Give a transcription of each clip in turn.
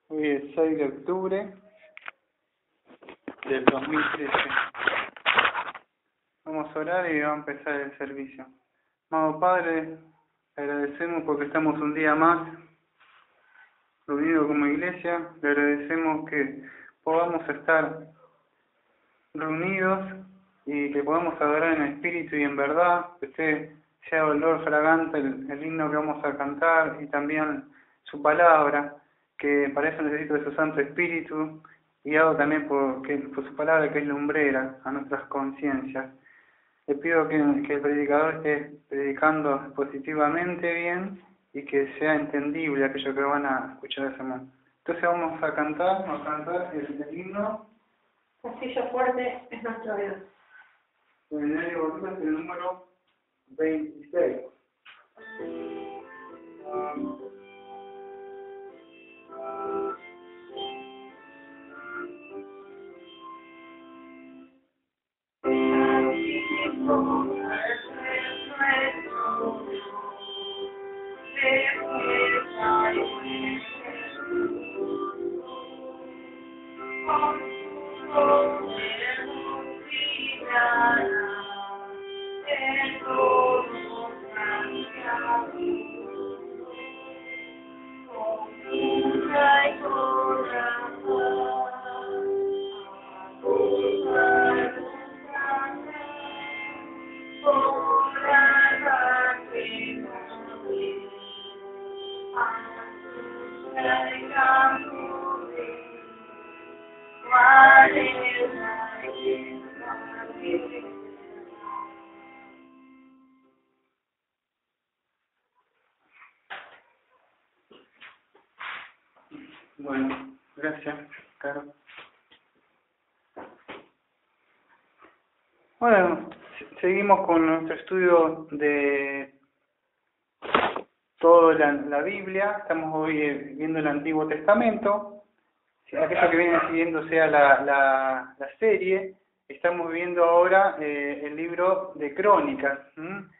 Hoy es 6 de octubre del 2013. Vamos a orar y vamos a empezar el servicio. Amado Padre, le agradecemos porque estamos un día más reunidos como iglesia. Le agradecemos que podamos estar reunidos y que podamos adorar en espíritu y en verdad. Que usted sea olor fragante el himno que vamos a cantar y también su palabra, que para eso necesito de su Santo Espíritu, guiado también por su palabra, que es lumbrera a nuestras conciencias. Le pido que el predicador esté predicando positivamente bien y que sea entendible aquello que van a escuchar ese momento. Entonces vamos a cantar el himno. Castillo fuerte es nuestro Dios. Seminario Volumen, el número 26. Bueno, gracias, Caro. Bueno, seguimos con nuestro estudio de toda la Biblia. Estamos hoy viendo el Antiguo Testamento. Aquello que viene siguiendo sea la serie. Estamos viendo ahora el libro de Crónicas.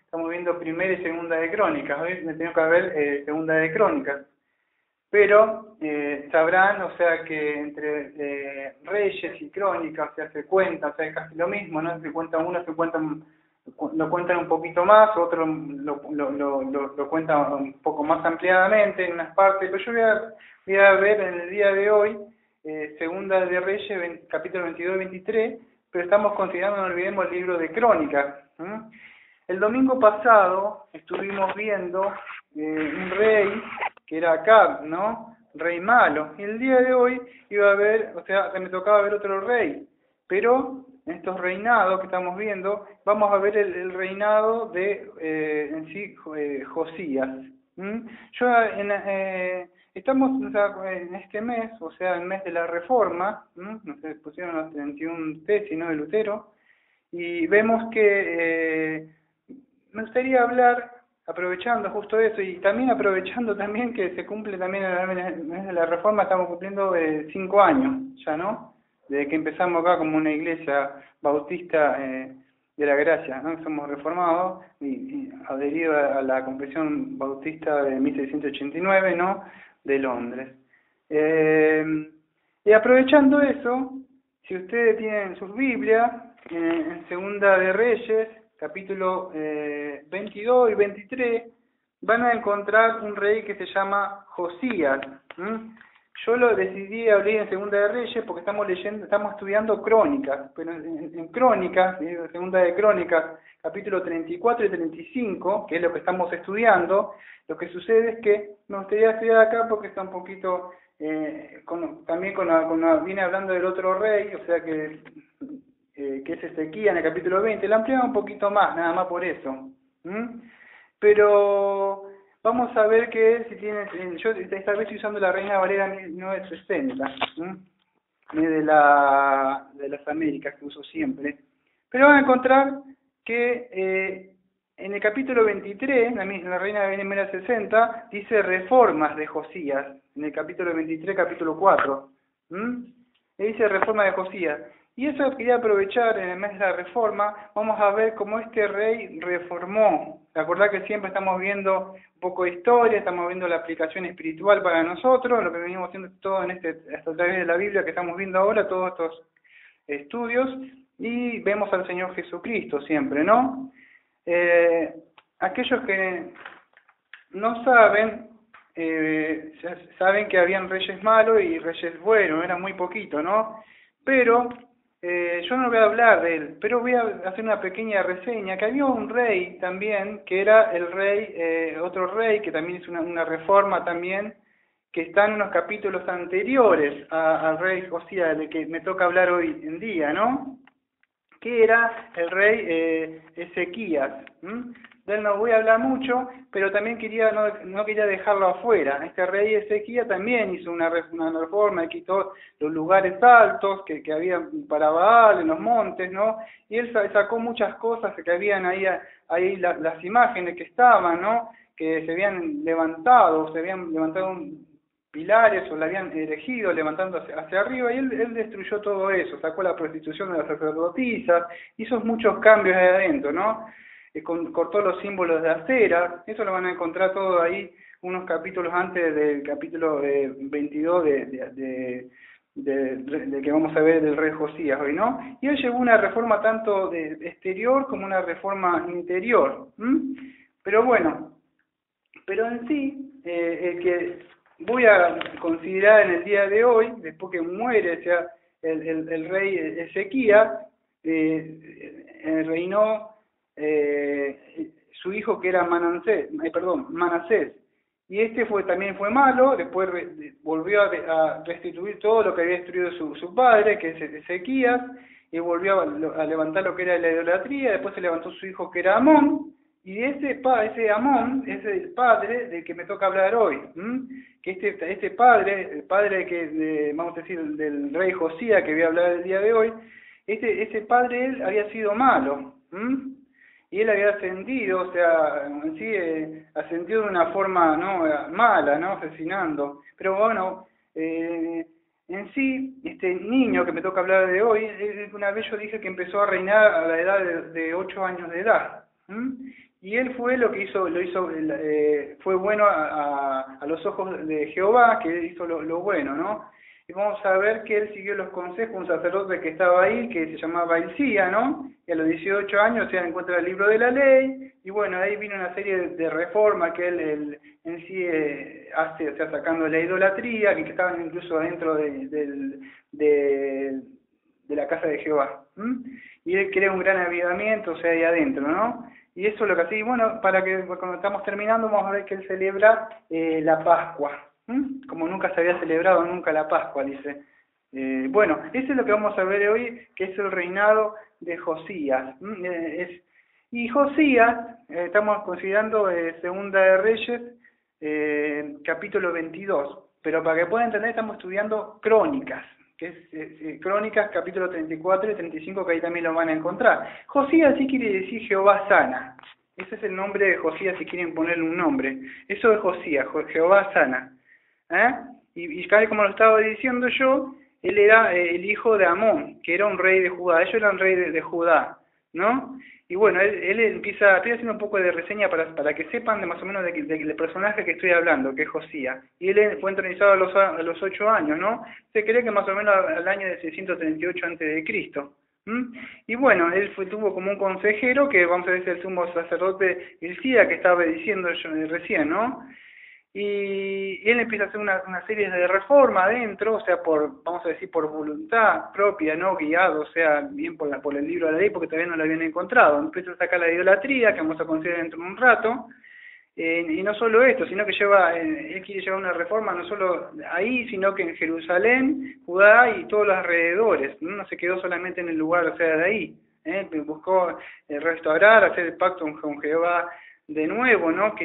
Estamos viendo Primera y Segunda de Crónicas. Hoy me tengo que ver Segunda de Crónicas. Pero sabrán, o sea, que entre Reyes y Crónicas, o sea, se cuenta, o sea, es casi lo mismo, ¿no? Se cuenta uno, lo cuentan un poquito más, otro lo cuentan un poco más ampliadamente en unas partes, pero yo voy a ver en el día de hoy Segunda de Reyes, capítulo 22 y 23, pero estamos considerando, no olvidemos, el libro de Crónicas. El domingo pasado estuvimos viendo un rey que era Acab, ¿no? Rey malo. Y el día de hoy iba a haber, o sea, me tocaba ver otro rey. Pero en estos reinados que estamos viendo, vamos a ver el reinado de, en sí, Josías. Estamos, o sea, en este mes, o sea, el mes de la Reforma, se pusieron los 31 tesis, ¿no?, de Lutero, y vemos que me gustaría hablar, aprovechando justo eso, y también aprovechando también que se cumple también en el mes de la Reforma, estamos cumpliendo 5 años ya, ¿no? Desde que empezamos acá como una iglesia bautista de la gracia, ¿no? Somos reformados y adheridos a la Confesión Bautista de 1689, ¿no?, de Londres. Y aprovechando eso, si ustedes tienen sus Biblias, en Segunda de Reyes, capítulo 22 y 23, van a encontrar un rey que se llama Josías. Yo lo decidí abrir en Segunda de Reyes porque estamos estudiando Crónicas, pero en Crónicas, Segunda de Crónicas, capítulo 34 y 35, que es lo que estamos estudiando, lo que sucede es que me gustaría estudiar acá porque está un poquito, también viene hablando del otro rey, o sea que es Ezequías en el capítulo 20, la ampliaba un poquito más, nada más por eso. Pero vamos a ver que si tiene, yo esta vez estoy usando la Reina Valera 1960, de las Américas que uso siempre. Pero van a encontrar que en el capítulo 23, la Reina Valera 1960, dice reformas de Josías, en el capítulo 23, capítulo 4. Le dice reforma de Josías. Y eso quería aprovechar en el mes de la Reforma. Vamos a ver cómo este rey reformó. Recordad que siempre estamos viendo un poco de historia, estamos viendo la aplicación espiritual para nosotros, lo que venimos haciendo todo hasta a través de la Biblia que estamos viendo ahora, todos estos estudios, y vemos al Señor Jesucristo siempre, ¿no? Aquellos que no saben, saben que habían reyes malos y reyes buenos, era muy poquito, ¿no? Pero yo no voy a hablar de él, pero voy a hacer una pequeña reseña, que había un rey también, que era el rey, otro rey, que también hizo una reforma también, que está en unos capítulos anteriores al rey Josías, del que me toca hablar hoy en día, ¿no? Que era el rey Ezequías. De él no voy a hablar mucho, pero también no quería dejarlo afuera. Este rey Ezequías también hizo una reforma, quitó los lugares altos que había para Baal, en los montes, ¿no? Y él sacó muchas cosas que habían ahí las imágenes que estaban, ¿no? Que se habían levantado pilares o la habían erigido levantando hacia arriba, y él destruyó todo eso, sacó la prostitución de las sacerdotisas, hizo muchos cambios ahí adentro, ¿no? Cortó los símbolos de acera, eso lo van a encontrar todo ahí, unos capítulos antes del capítulo 22 de que vamos a ver del rey Josías hoy, ¿no? Y él llevó una reforma tanto de exterior como una reforma interior, pero bueno, pero en sí, el que voy a considerar en el día de hoy, después que muere el rey Ezequías, reinó su hijo que era Manasés, y también fue malo. Después volvió a restituir todo lo que había destruido su padre, que es Ezequías, y volvió a levantar lo que era la idolatría. Después se levantó su hijo que era Amón, y ese Amón es el padre del que me toca hablar hoy, que este padre, el padre vamos a decir, del rey Josías, que voy a hablar el día de hoy, ese padre él había sido malo, y él había ascendido, o sea, en sí ascendió de una forma no mala, no asesinando. Pero bueno, en sí, este niño que me toca hablar de hoy, una vez yo dije que empezó a reinar a la edad de 8 años de edad. Y él fue fue bueno a los ojos de Jehová, que él hizo lo bueno, ¿no? Y vamos a ver que él siguió los consejos de un sacerdote que estaba ahí, que se llamaba Hilcías, ¿no? Y a los 18 años se encuentra el libro de la ley, y bueno, ahí vino una serie de reformas que él en sí hace, o sea, sacando la idolatría, que estaban incluso dentro de la casa de Jehová. Y él crea un gran avivamiento, o sea, ahí adentro, ¿no? Y eso es lo que así, bueno, cuando estamos terminando, vamos a ver que él celebra la Pascua. Como nunca se había celebrado nunca la Pascua, dice. Bueno, eso es lo que vamos a ver hoy, que es el reinado de Josías. Y Josías, estamos considerando Segunda de Reyes, capítulo 22. Pero para que puedan entender, estamos estudiando Crónicas, que es Crónicas, capítulo 34 y 35, que ahí también lo van a encontrar. Josías sí quiere decir Jehová sana. Ese es el nombre de Josías, si quieren ponerle un nombre. Eso es Josías, Jehová sana. Y como lo estaba diciendo yo, él era el hijo de Amón, que era un rey de Judá. Ellos eran rey de Judá, ¿no? Y bueno, él empieza haciendo un poco de reseña para que sepan más o menos del personaje que estoy hablando, que es Josías. Y él fue entronizado a los 8 años, ¿no? Se cree que más o menos al año de 638 a.C. Y bueno, él tuvo como un consejero, que vamos a decir el sumo sacerdote Hilcías, que estaba diciendo yo recién, ¿no? Y él empieza a hacer una serie de reformas adentro, o sea, vamos a decir, por voluntad propia, no guiado, o sea, bien por el libro de la ley, porque todavía no lo habían encontrado. Empieza a sacar la idolatría, que vamos a considerar dentro de un rato, y no solo esto, sino que él quiere llevar una reforma no solo ahí, sino que en Jerusalén, Judá y todos los alrededores. No se quedó solamente en el lugar, o sea, de ahí. Buscó restaurar, hacer el pacto con Jehová de nuevo, ¿no?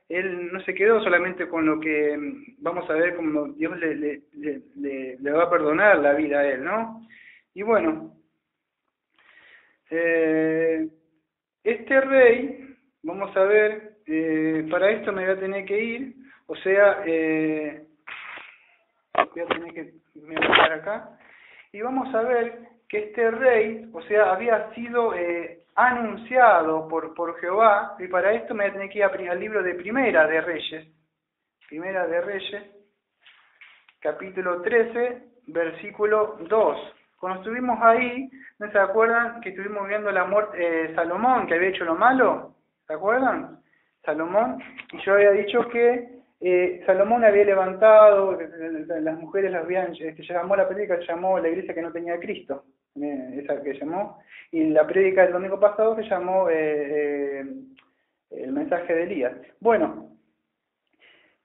Él no se quedó solamente con lo que vamos a ver como Dios le va a perdonar la vida a él, ¿no? Y bueno, este rey, vamos a ver, para esto me voy a tener que ir, o sea, voy a tener que me voy a acá, y vamos a ver que este rey, o sea, había sido anunciado por Jehová, y para esto me voy a tener que ir al libro de Primera de Reyes, capítulo 13, versículo 2. Cuando estuvimos ahí, ¿no se acuerdan que estuvimos viendo la muerte de Salomón, que había hecho lo malo? ¿Se acuerdan? Salomón, y yo había dicho que Salomón había levantado, las mujeres las habían, llamó la prédica, se llamó la iglesia que no tenía Cristo, esa que llamó, y la prédica del domingo pasado se llamó el mensaje de Elías. Bueno,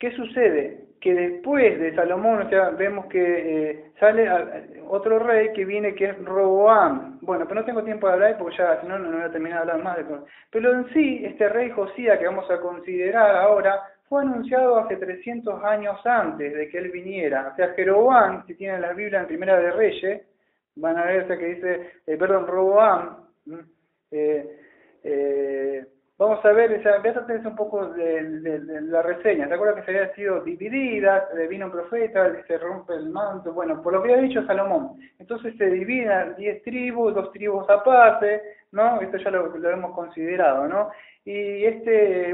¿qué sucede? Que después de Salomón, o sea, vemos que sale otro rey que viene, que es Roboam. Bueno, pero no tengo tiempo de hablar porque ya, si no, no voy a terminar de hablar más de todo. Pero en sí, este rey Josías que vamos a considerar ahora, fue anunciado hace 300 años antes de que él viniera. O sea, Jeroboam, si tienen la Biblia en Primera de Reyes, van a ver que dice, Roboam, vamos a ver, voy a tratar un poco de la reseña. ¿Te acuerdas que se había sido dividida? Vino un profeta, se rompe el manto. Bueno, por lo que había dicho Salomón. Entonces se dividen 10 tribus, 2 tribus aparte, ¿no? Esto ya lo hemos considerado, ¿no? Y este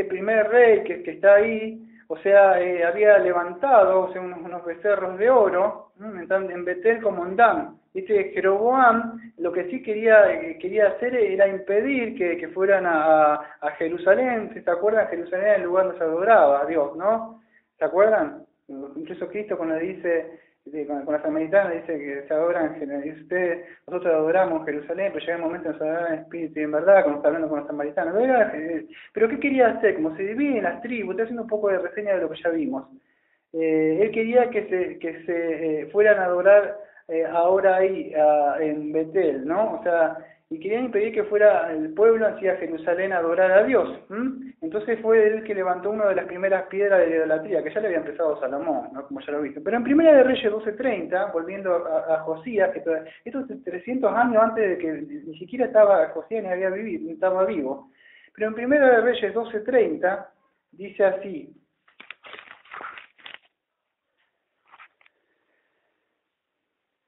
primer rey que está ahí, o sea, había levantado, o sea, unos becerros de oro, en Betel como en Dan. Jeroboam lo que sí quería hacer era impedir que fueran a Jerusalén. ¿Se acuerdan? Jerusalén era el lugar donde se adoraba a Dios, ¿no? ¿Se acuerdan? Incluso Cristo cuando dice, con la samaritana dice que se adoran, dice, nosotros adoramos en Jerusalén, pero llega el momento en que se adoran en espíritu y en verdad, cuando está hablando con la samaritana. Pero ¿qué quería hacer? Como se dividen las tribus, estoy haciendo un poco de reseña de lo que ya vimos. Él quería que se fueran a adorar ahora ahí en Betel, ¿no? O sea, y querían impedir que fuera el pueblo hacia Jerusalén a adorar a Dios. Entonces fue él que levantó una de las primeras piedras de la idolatría, que ya le había empezado Salomón, ¿no? Como ya lo viste. Pero en Primera de Reyes 12:30, volviendo a Josías, que esto es 300 años antes de que ni siquiera Josías ni estaba vivo. Pero en Primera de Reyes 12:30 dice así: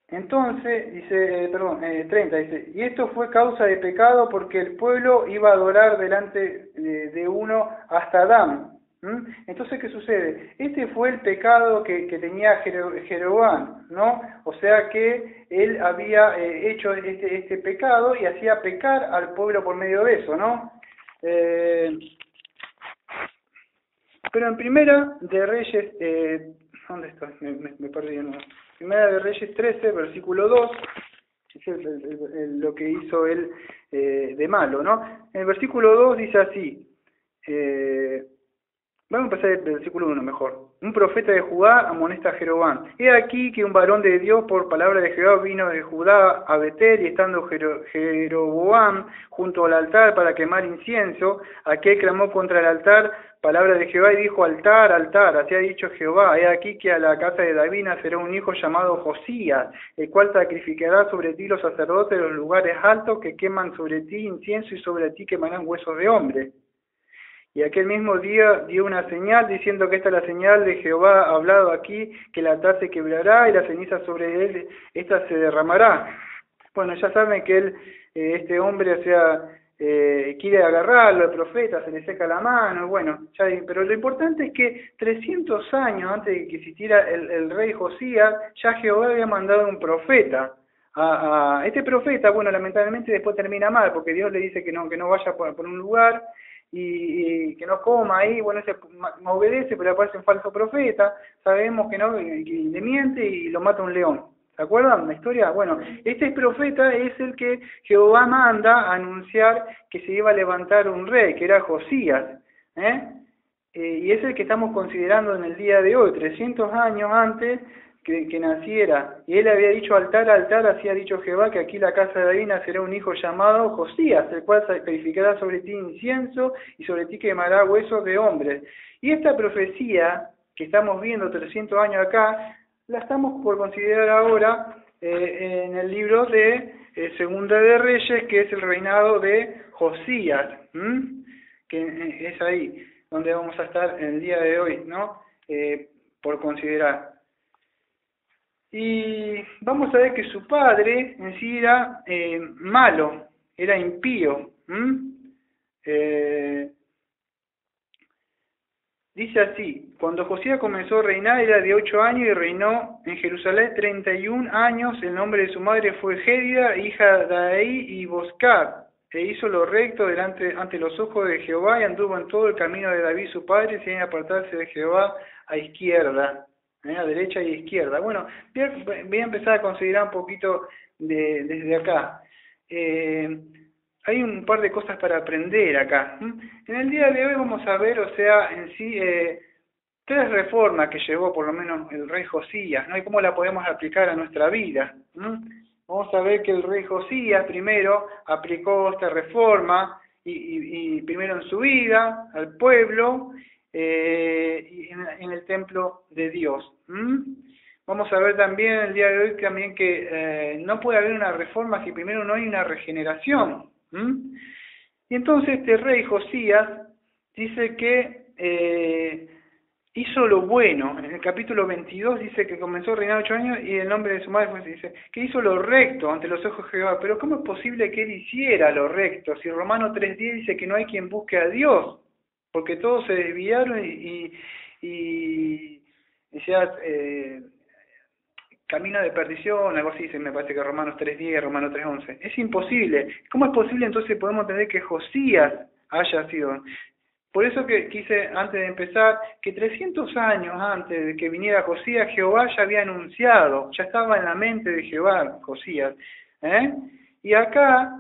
entonces, dice, 30, dice, y esto fue causa de pecado porque el pueblo iba a adorar delante de uno hasta Adán. Entonces, ¿qué sucede? Este fue el pecado que tenía Jeroboam, ¿no? O sea que él había hecho este pecado y hacía pecar al pueblo por medio de eso, ¿no? Pero en Primera de Reyes, ¿dónde estoy? Me perdí, ¿no? Primera de Reyes 13, versículo 2, es lo que hizo él de malo, ¿no? En el versículo 2 dice así, vamos a empezar el versículo 1 mejor. Un profeta de Judá amonesta a Jeroboam. He aquí que un varón de Dios por palabra de Jehová vino de Judá a Betel, y estando Jeroboam junto al altar para quemar incienso, aquel clamó contra el altar palabra de Jehová y dijo: altar, altar, así ha dicho Jehová, he aquí que a la casa de David nacerá un hijo llamado Josías, el cual sacrificará sobre ti los sacerdotes de los lugares altos que queman sobre ti incienso, y sobre ti quemarán huesos de hombre. Y aquel mismo día dio una señal, diciendo que esta es la señal de Jehová hablado aquí, que el altar se quebrará y la ceniza sobre él, esta se derramará. Bueno, ya saben que él, este hombre, o sea, quiere agarrarlo, el profeta, se le seca la mano, bueno, pero lo importante es que 300 años antes de que existiera el rey Josías, ya Jehová había mandado un profeta. Este profeta, bueno, lamentablemente después termina mal, porque Dios le dice que no vaya por un lugar, y que no coma ahí, bueno, ese obedece, pero aparece un falso profeta, sabemos que no, y le miente y lo mata un león. ¿Se acuerdan la historia? Bueno, este profeta es el que Jehová manda a anunciar que se iba a levantar un rey, que era Josías, y es el que estamos considerando en el día de hoy, 300 años antes que naciera. Y él había dicho: altar, altar, así ha dicho Jehová, que aquí la casa de David nacerá un hijo llamado Josías, el cual sacrificará sobre ti incienso y sobre ti quemará huesos de hombres. Y esta profecía que estamos viendo 300 años acá, la estamos por considerar ahora en el libro de Segunda de Reyes, que es el reinado de Josías, que es ahí donde vamos a estar en el día de hoy, ¿no? Por considerar. Y vamos a ver que su padre en sí era malo, era impío. Dice así: cuando Josías comenzó a reinar era de 8 años y reinó en Jerusalén 31 años. El nombre de su madre fue Gérida, hija de Ahí y Boscar. E hizo lo recto ante los ojos de Jehová y anduvo en todo el camino de David su padre, sin apartarse de Jehová a izquierda, a derecha y a izquierda. Bueno, voy a empezar a considerar un poquito desde acá. Hay un par de cosas para aprender acá. En el día de hoy vamos a ver, o sea, en sí, 3 reformas que llevó por lo menos el rey Josías, ¿no? Y cómo la podemos aplicar a nuestra vida. Vamos a ver que el rey Josías primero aplicó esta reforma, y primero en su vida, al pueblo, y en el templo de Dios. Vamos a ver también el día de hoy también que no puede haber una reforma si primero no hay una regeneración. Y entonces este rey Josías dice que hizo lo bueno. En el capítulo 22 dice que comenzó a reinar 8 años y el nombre de su madre dice que hizo lo recto ante los ojos de Jehová. Pero ¿cómo es posible que él hiciera lo recto si Romanos 3:10 dice que no hay quien busque a Dios? Porque todos se desviaron y ya camino de perdición, algo así dice, me parece que Romanos 3:10, Romanos 3:11. Es imposible. ¿Cómo es posible entonces podemos entender que Josías haya sido? Por eso que quise, antes de empezar, que 300 años antes de que viniera Josías, Jehová ya había anunciado, ya estaba en la mente de Jehová, Josías. Y acá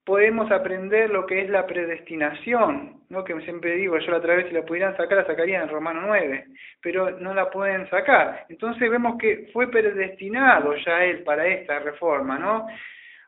podemos aprender lo que es la predestinación, ¿no? Que siempre digo, yo la otra vez si la pudieran sacar, la sacarían en Romanos 9, pero no la pueden sacar. Entonces vemos que fue predestinado ya él para esta reforma, ¿no?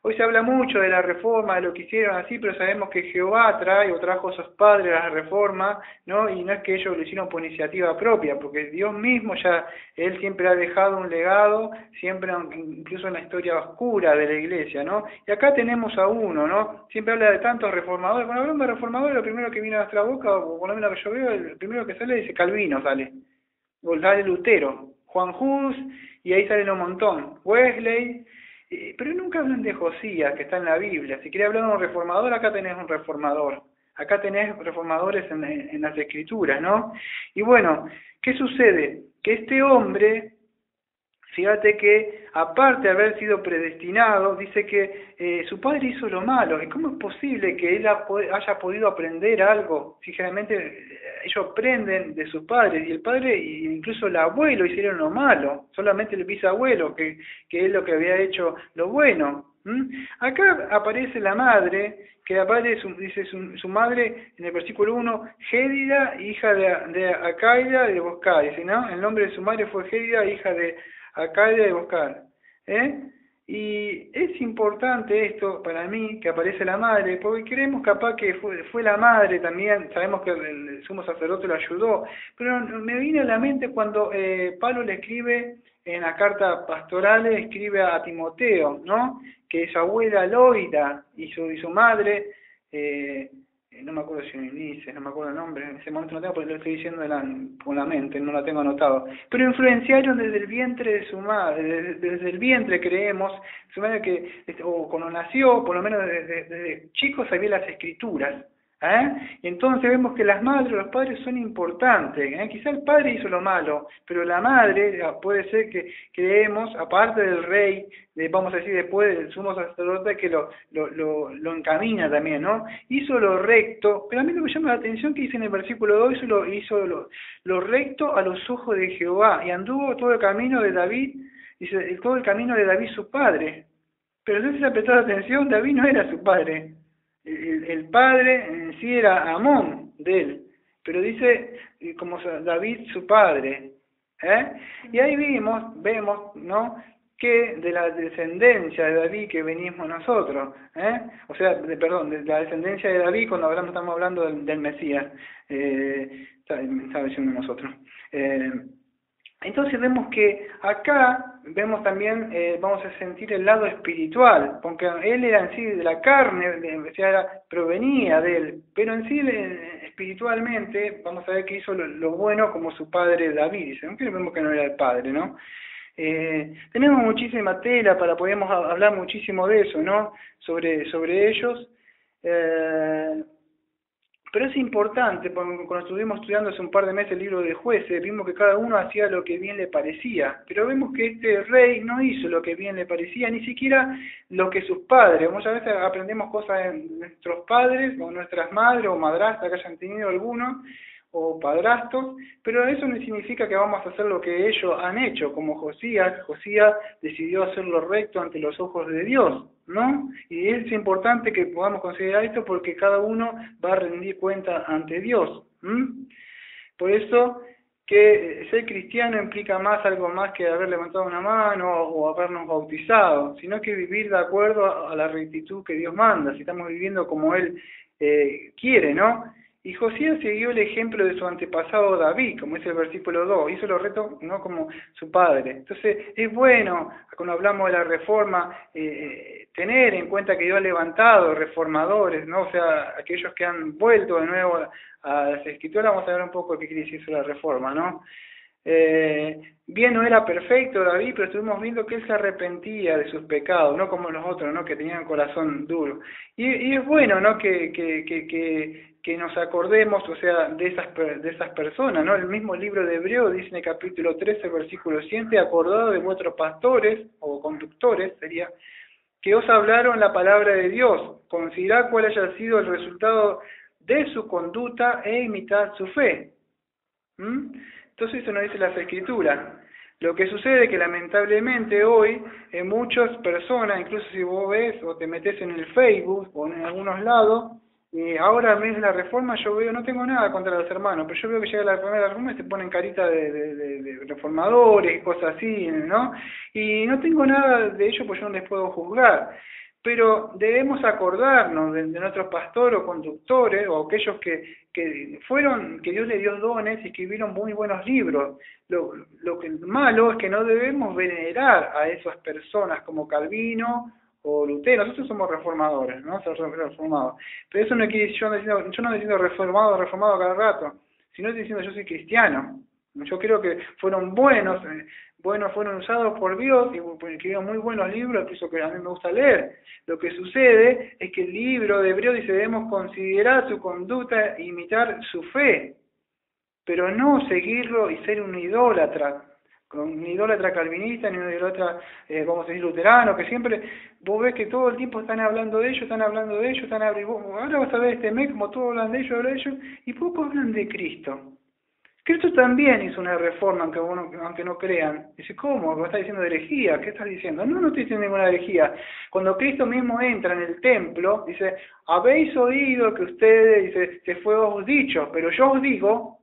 Hoy se habla mucho de la reforma, de lo que hicieron así, pero sabemos que Jehová trajo a sus padres a la reforma, ¿no? Y no es que ellos lo hicieron por iniciativa propia, porque Dios mismo ya, Él siempre ha dejado un legado, siempre, incluso en la historia oscura de la iglesia, ¿no? Y acá tenemos a uno, ¿no? Siempre habla de tantos reformadores. Cuando hablamos de reformadores, lo primero que viene a nuestra boca, o por lo menos lo que yo veo, el primero que sale dice Calvino, sale. O sale Lutero, Juan Hus, y ahí salen un montón. Wesley. Pero nunca hablan de Josías, que está en la Biblia. Si quieres hablar de un reformador, acá tenés un reformador. Acá tenés reformadores en las Escrituras, ¿no? Y bueno, ¿qué sucede? Que este hombre, fíjate que aparte de haber sido predestinado, dice que su padre hizo lo malo. ¿Y cómo es posible que él haya podido aprender algo? Si generalmente ellos aprenden de sus padres, y el padre e incluso el abuelo hicieron lo malo, solamente el bisabuelo que es lo que había hecho lo bueno. Acá aparece la madre, que dice su madre en el versículo 1, Gérida, hija de Acaida de Boscar, dice, ¿no? El nombre de su madre fue Gérida, hija de Acaida de Boscar. Y es importante esto para mí, que aparece la madre, porque creemos capaz que fue la madre también, sabemos que el sumo sacerdote lo ayudó, pero me viene a la mente cuando Pablo le escribe en la carta pastoral, escribe a Timoteo, ¿no? Que su abuela Loida y su madre, no me acuerdo si Eunice, no me acuerdo el nombre, en ese momento no tengo, porque lo estoy diciendo con la mente, no la tengo anotado, pero influenciaron desde el vientre de su madre, desde el vientre creemos, su madre que, o cuando nació, por lo menos desde chico sabía las escrituras, y entonces vemos que las madres, los padres son importantes, quizá el padre hizo lo malo, pero la madre puede ser que creemos, aparte del rey, vamos a decir después del sumo sacerdote que lo encamina también, ¿no? Hizo lo recto, pero a mí lo que me llama la atención que dice en el versículo 2, hizo lo recto a los ojos de Jehová, y anduvo todo el camino de David, dice, todo el camino de David su padre. Pero si se ha prestado atención, David no era su padre. El padre en sí era Amón de él, pero dice como David su padre, y ahí vemos, ¿no? Que de la descendencia de David que venimos nosotros, o sea, de la descendencia de David cuando estamos hablando del Mesías, estaba diciendo nosotros. Entonces vemos que acá vemos también, vamos a sentir el lado espiritual, porque él era en sí de la carne, provenía de él, pero en sí espiritualmente vamos a ver que hizo lo bueno como su padre David, dice, aunque vemos que no era el padre, ¿no? Tenemos muchísima tela podemos hablar muchísimo de eso, ¿no? Sobre ellos. Pero es importante, porque cuando estuvimos estudiando hace un par de meses el libro de Jueces, vimos que cada uno hacía lo que bien le parecía, pero vemos que este rey no hizo lo que bien le parecía, ni siquiera lo que sus padres. Muchas veces aprendemos cosas de nuestros padres, o nuestras madres, o madrastas que hayan tenido algunos, o padrastros, pero eso no significa que vamos a hacer lo que ellos han hecho, como Josías. Josías decidió hacer lo recto ante los ojos de Dios, ¿no? Y es importante que podamos considerar esto porque cada uno va a rendir cuenta ante Dios. Por eso que ser cristiano implica algo más que haber levantado una mano o habernos bautizado, sino que vivir de acuerdo a la rectitud que Dios manda, si estamos viviendo como Él quiere, ¿no? Y Josías siguió el ejemplo de su antepasado David, como dice el versículo 2, hizo los retos no como su padre. Entonces es bueno, cuando hablamos de la reforma, tener en cuenta que Dios ha levantado reformadores, ¿no? O sea, aquellos que han vuelto de nuevo a las Escrituras. Vamos a ver un poco qué quiere decir eso la reforma, ¿no? Bien, no era perfecto David, pero estuvimos viendo que él se arrepentía de sus pecados, no como los otros, ¿no? Que tenían corazón duro. Y es bueno, ¿no? Que nos acordemos, o sea, de esas personas, ¿no? El mismo libro de Hebreos dice en el capítulo 13, versículo 7, acordado de vuestros pastores, o conductores, sería, que os hablaron la palabra de Dios, considerad cuál haya sido el resultado de su conducta e imitad su fe. Entonces eso nos dice las Escrituras. Lo que sucede es que lamentablemente hoy en muchas personas, incluso si vos ves o te metes en el Facebook o en algunos lados, ahora en vez de la reforma yo veo, no tengo nada contra los hermanos, pero yo veo que llega la primera reforma y se ponen carita de reformadores y cosas así, ¿no? Y no tengo nada de ello, pues yo no les puedo juzgar. Pero debemos acordarnos de nuestros pastores o conductores o aquellos que Dios les dio dones y escribieron muy buenos libros. Lo que malo es que no debemos venerar a esas personas como Calvino o Lutero. Nosotros somos reformadores, ¿no? Somos reformados. Pero eso no quiere decir, yo no estoy diciendo reformado cada rato, sino estoy diciendo yo soy cristiano. Yo creo que fueron buenos, fueron usados por Dios y escribieron muy buenos libros, incluso que a mí me gusta leer. Lo que sucede es que el libro de Hebreos dice debemos considerar su conducta e imitar su fe, pero no seguirlo y ser un idólatra calvinista, ni un idólatra, vamos a decir, luterano, que siempre vos ves que todo el tiempo están hablando de ellos, ahora vas a ver este mes como todos hablan de ellos, y poco hablan de Cristo. Cristo también hizo una reforma, aunque no crean. Dice, ¿cómo? ¿Me estás diciendo de herejía? ¿Qué estás diciendo? No estoy diciendo ninguna herejía. Cuando Cristo mismo entra en el templo, dice, habéis oído que ustedes, dice, se fue os dicho, pero yo os digo.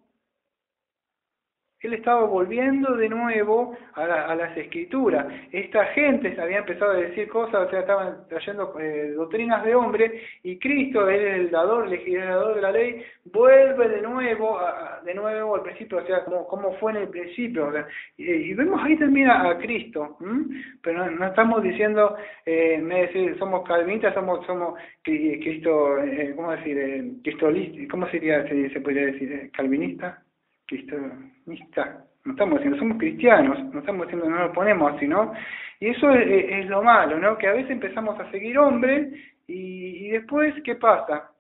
Él estaba volviendo de nuevo a las Escrituras. Esta gente había empezado a decir cosas, o sea, estaban trayendo doctrinas de hombre, y Cristo, él es el legislador de la ley, vuelve de nuevo al principio, o sea, como fue en el principio. O sea, y vemos ahí también a Cristo, pero no estamos diciendo, somos calvinistas, somos Cristo, ¿cómo decir? Cristolista, ¿cómo se podría decir? ¿Calvinista? Cristianista, no estamos diciendo, somos cristianos, no estamos diciendo, no lo ponemos así, ¿no? Y eso es lo malo, ¿no? Que a veces empezamos a seguir hombres y después, ¿qué pasa?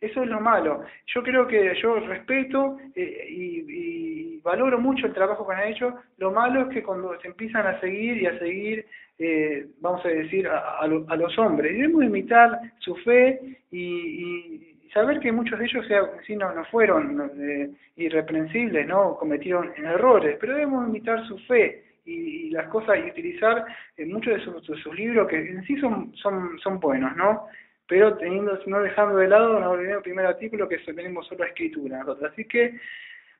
Eso es lo malo. Yo creo que yo respeto y valoro mucho el trabajo que han hecho. Lo malo es que cuando se empiezan a seguir, vamos a decir, a los hombres, debemos imitar su fe y saber que muchos de ellos no fueron irreprensibles, no cometieron errores, pero debemos imitar su fe y las cosas y utilizar muchos de sus libros que en sí son buenos, ¿no? Pero no dejando de lado el primer artículo que tenemos solo escritura. Así que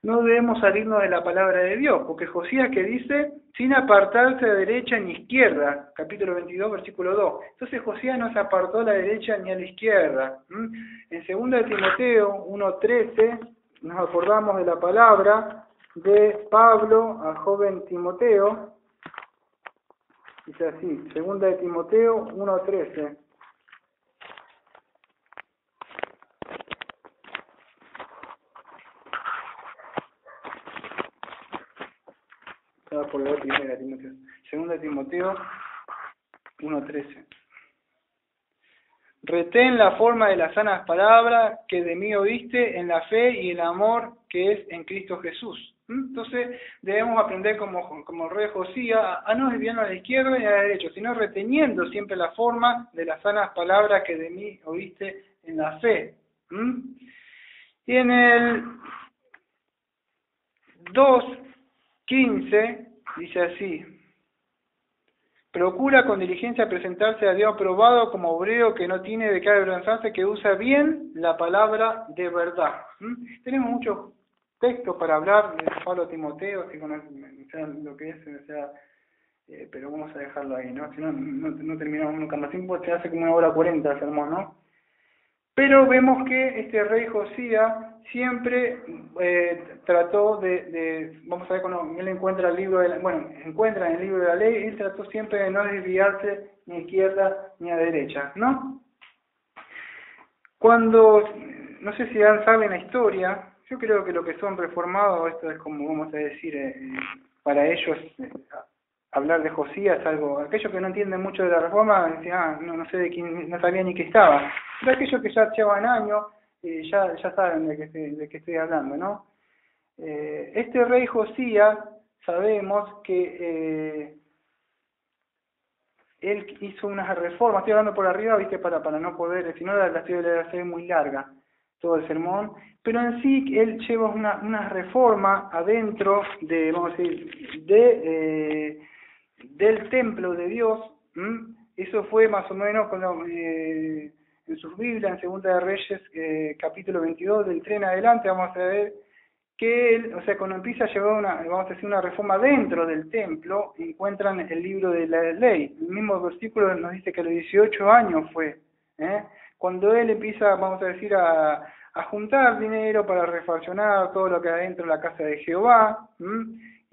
no debemos salirnos de la palabra de Dios, porque Josías que dice, sin apartarse de derecha ni izquierda, capítulo 22, versículo 2. Entonces Josías no se apartó a la derecha ni a la izquierda. En 2 de Timoteo 1:13 nos acordamos de la palabra de Pablo al joven Timoteo. Dice así, 2 de Timoteo 1:13. Estaba por la primera Timoteo. Segunda Timoteo 1:13. Retén la forma de las sanas palabras que de mí oíste en la fe y el amor que es en Cristo Jesús. Entonces debemos aprender como el rey Josías a no desviarnos a la izquierda ni a la derecha, sino reteniendo siempre la forma de las sanas palabras que de mí oíste en la fe. Y en el 2:15 dice así: procura con diligencia presentarse a Dios aprobado como obrero que no tiene de qué avergonzarse, que usa bien la palabra de verdad. Tenemos muchos textos para hablar de Pablo a Timoteo, así con lo que es, pero vamos a dejarlo ahí, ¿no? Si no, no terminamos nunca más tiempo, se hace como 1:40 el sermón, ¿no? Pero vemos que este rey Josías siempre trató vamos a ver cuando él encuentra el libro encuentra en el libro de la ley, él trató siempre de no desviarse ni a izquierda ni a derecha, ¿no? Cuando, no sé si saben la historia, yo creo que lo que son reformados, esto es como vamos a decir, para ellos hablar de Josías es algo, aquellos que no entienden mucho de la reforma decían, no sé de quién, no sabía ni qué estaba, pero aquellos que ya llevan años, ya saben de qué estoy hablando, ¿no? Este rey Josías, sabemos que él hizo unas reformas, estoy hablando por arriba, viste, para no poder, si no la estoy de hacer muy larga, todo el sermón, pero en sí él lleva una reforma adentro de, vamos a decir, del templo de Dios. Eso fue más o menos cuando en sus Biblias, en Segunda de Reyes, capítulo 22, del 3 en adelante, vamos a ver que él, o sea, cuando empieza a llevar vamos a decir, una reforma dentro del templo, encuentran el libro de la ley. El mismo versículo nos dice que a los 18 años fue, cuando él empieza, vamos a decir, a juntar dinero para refaccionar todo lo que hay adentro de la casa de Jehová,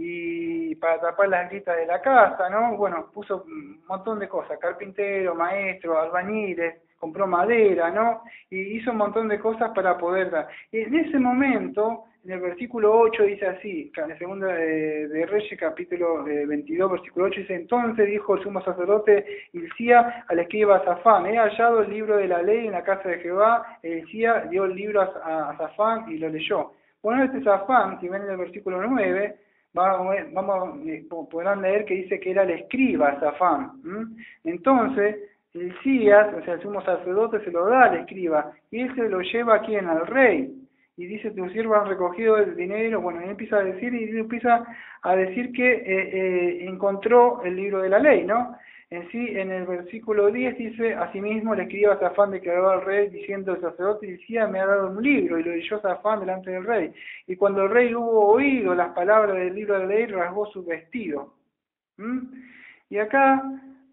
y para tapar las grietas de la casa, ¿no? Bueno, puso un montón de cosas, carpintero, maestro, albañiles, compró madera, ¿no? Y hizo un montón de cosas para poder dar. Y en ese momento, en el versículo 8 dice así, en la segunda de Reyes, capítulo 22, versículo 8, dice: entonces dijo el sumo sacerdote Hilcías al escriba Safán: he hallado el libro de la ley en la casa de Jehová. Hilcías dio el libro a Safán y lo leyó. Bueno, este Safán, si ven en el versículo 9, podrán leer que dice que era el escriba Safán. Entonces, Hilcías, o sea, el sumo sacerdote, se lo da al escriba, y él se lo lleva a quien, al rey, y dice: tus siervos han recogido el dinero. Bueno, y él empieza a decir que encontró el libro de la ley, ¿no? En sí, en el versículo 10 dice: asimismo el escriba Safán declaró al rey, diciendo: el sacerdote Hilcías me ha dado un libro, y lo leyó Safán delante del rey. Y cuando el rey hubo oído las palabras del libro de la ley, rasgó su vestido. Y acá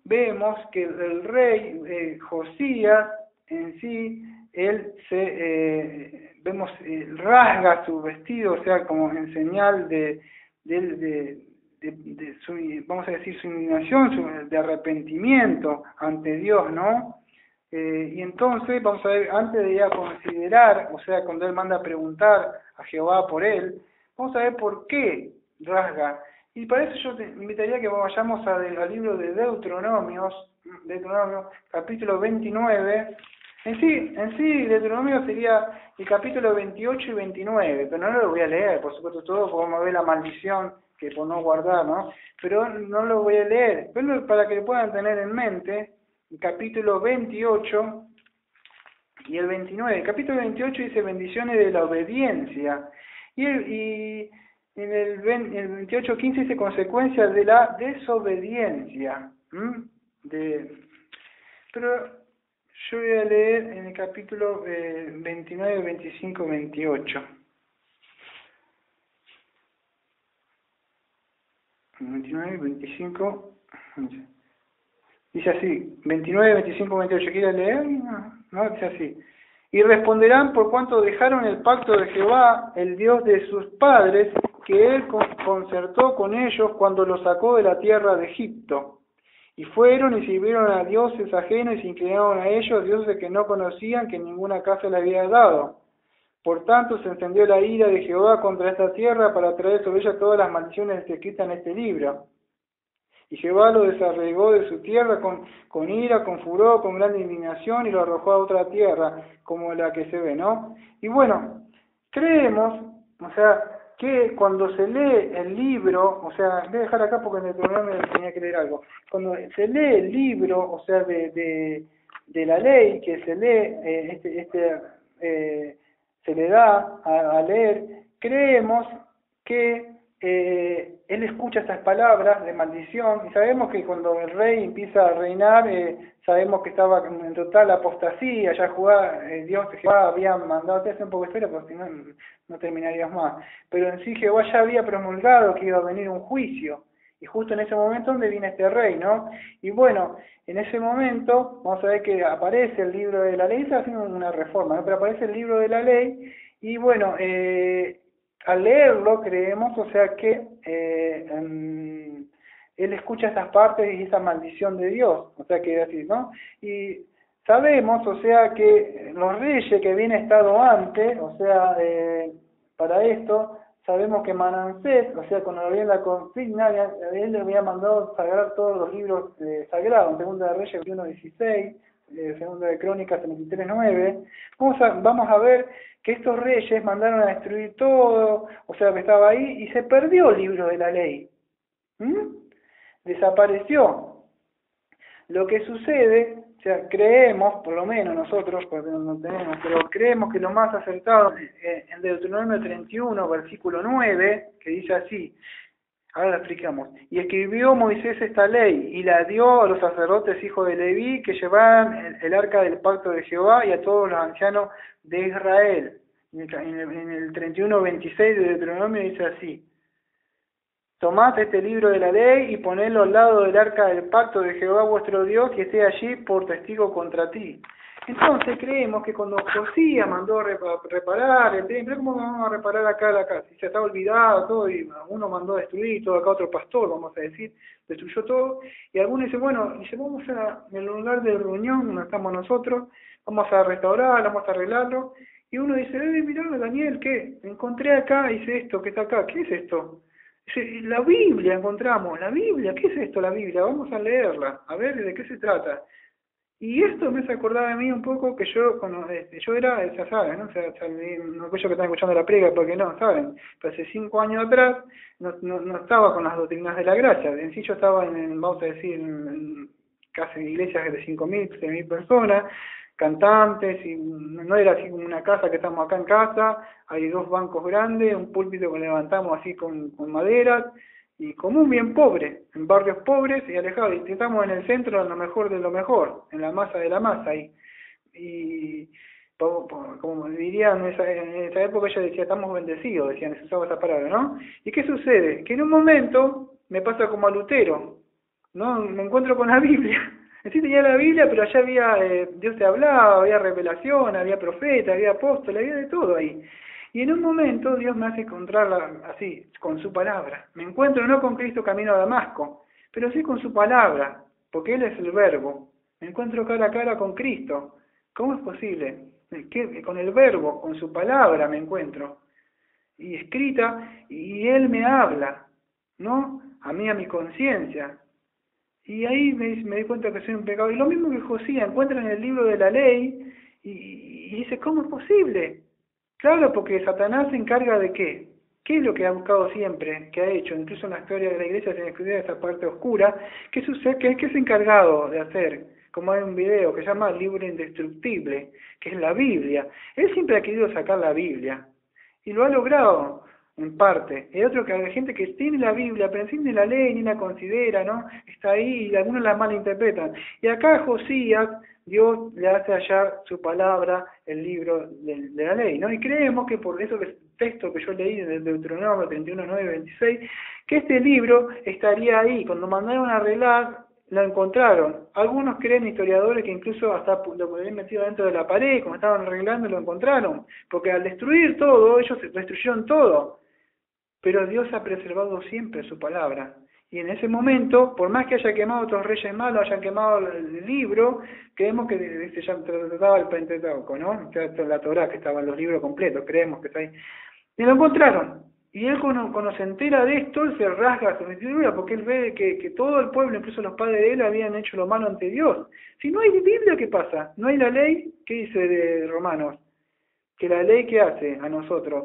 vemos que el rey Josías, en sí, él vemos, rasga su vestido, o sea, como en señal de su, vamos a decir, su indignación, de arrepentimiento ante Dios, ¿no? Y entonces, vamos a ver, antes de ir a considerar, o sea, cuando él manda a preguntar a Jehová por él, vamos a ver por qué rasga. Y para eso yo te invitaría que vayamos al libro de Deuteronomio, capítulo 29. En sí, Deuteronomio sería el capítulo 28 y 29, pero no lo voy a leer, por supuesto, todo, porque vamos a ver la maldición que por no guardar, ¿no? Pero no lo voy a leer, pero para que lo puedan tener en mente, el capítulo 28 y el 29. El capítulo 28 dice bendiciones de la obediencia, y en el 28:15 dice consecuencias de la desobediencia. Pero yo voy a leer en el capítulo 29, 25, 28. 29, 25, dice así, 29, 25, 28, ¿quiere leer? No, dice así: y responderán por cuanto dejaron el pacto de Jehová, el Dios de sus padres, que él concertó con ellos cuando los sacó de la tierra de Egipto. Y fueron y sirvieron a dioses ajenos y se inclinaron a ellos, dioses que no conocían, que ninguna casa le había dado. Por tanto, se encendió la ira de Jehová contra esta tierra para traer sobre ella todas las maldiciones escritas en este libro. Y Jehová lo desarraigó de su tierra con ira, con furor, con gran indignación, y lo arrojó a otra tierra, como la que se ve, ¿no? Y bueno, creemos, o sea, que cuando se lee el libro, o sea, voy a dejar acá porque en el programa tenía que leer algo. Cuando se lee el libro, o sea, de la ley, que se lee, se le da a leer, creemos que él escucha estas palabras de maldición, y sabemos que cuando el rey empieza a reinar, sabemos que estaba en total apostasía, ya Dios Jehová había mandado, te hace un poco de historia porque si no, no terminarías más, pero en sí Jehová ya había promulgado que iba a venir un juicio, y justo en ese momento donde viene este rey, ¿no? Y bueno, en ese momento, vamos a ver que aparece el libro de la ley, está haciendo una reforma, ¿no? Pero aparece el libro de la ley, y bueno, al leerlo creemos, o sea que él escucha esas partes y esa maldición de Dios, o sea que así, ¿no? Y sabemos, o sea que los reyes que habían estado antes, o sea, para esto, sabemos que Manasés, o sea, cuando había la consigna, él le había mandado sagrar todos los libros sagrados, en Segunda de Reyes 21:16, Segunda de Crónicas 23:9, vamos a ver que estos reyes mandaron a destruir todo, o sea, que estaba ahí, y se perdió el libro de la ley. Desapareció. Lo que sucede, o sea, creemos, por lo menos nosotros, porque no tenemos, pero creemos que lo más acertado en Deuteronomio 31, versículo 9, que dice así, ahora lo explicamos, y escribió Moisés esta ley, y la dio a los sacerdotes hijos de Leví, que llevaban el arca del pacto de Jehová, y a todos los ancianos de Israel. En el 31:26 de Deuteronomio dice así, tomad este libro de la ley y ponedlo al lado del arca del pacto de Jehová vuestro Dios, que esté allí por testigo contra ti. Entonces creemos que cuando Josías mandó reparar el templo, ¿cómo vamos a reparar acá la casa? Si ya estaba olvidado todo, y uno mandó a destruir todo, acá otro pastor, vamos a decir, destruyó todo, y algunos dicen, bueno, vamos en el lugar de reunión donde estamos nosotros, vamos a restaurar, vamos a arreglarlo, y uno dice, mirá, Daniel, ¿qué? Encontré acá, hice esto, ¿qué está acá? ¿Qué es esto? La Biblia encontramos, la Biblia, ¿qué es esto la Biblia? Vamos a leerla, a ver de qué se trata. Y esto me hace acordar a mí un poco que yo, cuando yo era, ya saben, ¿no? O sea, no aquellos que están escuchando la prega porque no, ¿saben? Pero hace 5 años atrás no estaba con las doctrinas de la gracia. En sí yo estaba vamos a decir, en casi iglesias de 5.000, 6.000 personas, cantantes, y no era así como una casa que estamos acá en casa, hay 2 bancos grandes, un púlpito que levantamos así con maderas, y común, bien pobre, en barrios pobres y alejados, y estamos en el centro de lo mejor de lo mejor, en la masa de la masa, y como dirían en esa época, ella decía, estamos bendecidos, decían, se usaba esa palabra, ¿no? ¿Y qué sucede? Que en un momento me pasa como a Lutero, ¿no? Me encuentro con la Biblia. Sí tenía la Biblia, pero allá había, Dios te hablaba, había revelación, había profeta, había apóstol, había de todo ahí. Y en un momento Dios me hace encontrarla así, con su palabra. Me encuentro no con Cristo camino a Damasco, pero sí con su palabra, porque Él es el verbo. Me encuentro cara a cara con Cristo. ¿Cómo es posible? Con el verbo, con su palabra me encuentro. Y escrita, y Él me habla, ¿no? A mí, a mi conciencia. Y ahí me di cuenta que soy un pecado. Y lo mismo que Josías encuentra en el libro de la ley y dice, ¿cómo es posible? Claro, porque Satanás se encarga de ¿qué? ¿Qué es lo que ha buscado siempre? ¿Qué ha hecho? Incluso en la historia de la iglesia se estudia esa parte oscura. ¿Qué sucede? ¿Qué es encargado de hacer? Como hay un video que se llama El libro indestructible, que es la Biblia. Él siempre ha querido sacar la Biblia. Y lo ha logrado. En parte. Hay otro que hay gente que tiene la Biblia, pero encima ni la ley ni la considera, ¿no? Está ahí y algunos la malinterpretan. Y acá a Josías, Dios le hace hallar su palabra, el libro de la ley, ¿no? Y creemos que por eso que el texto que yo leí de Deuteronomio 31:9-26, que este libro estaría ahí. Cuando mandaron a arreglar, lo encontraron. Algunos creen, historiadores, que incluso hasta lo habían metido dentro de la pared, como estaban arreglando, lo encontraron. Porque al destruir todo, ellos destruyeron todo. Pero Dios ha preservado siempre su palabra. Y en ese momento, por más que haya quemado otros reyes malos, hayan quemado el libro, creemos que se trataba el Pentateuco, ¿no? O sea, la Torá, que estaban los libros completos, creemos que está ahí. Y lo encontraron. Y él cuando se entera de esto, él se rasga su vestidura, porque él ve que todo el pueblo, incluso los padres de él, habían hecho lo malo ante Dios. Si no hay Biblia, ¿qué pasa? No hay la ley, ¿qué dice de Romanos? Que la ley, ¿qué hace a nosotros?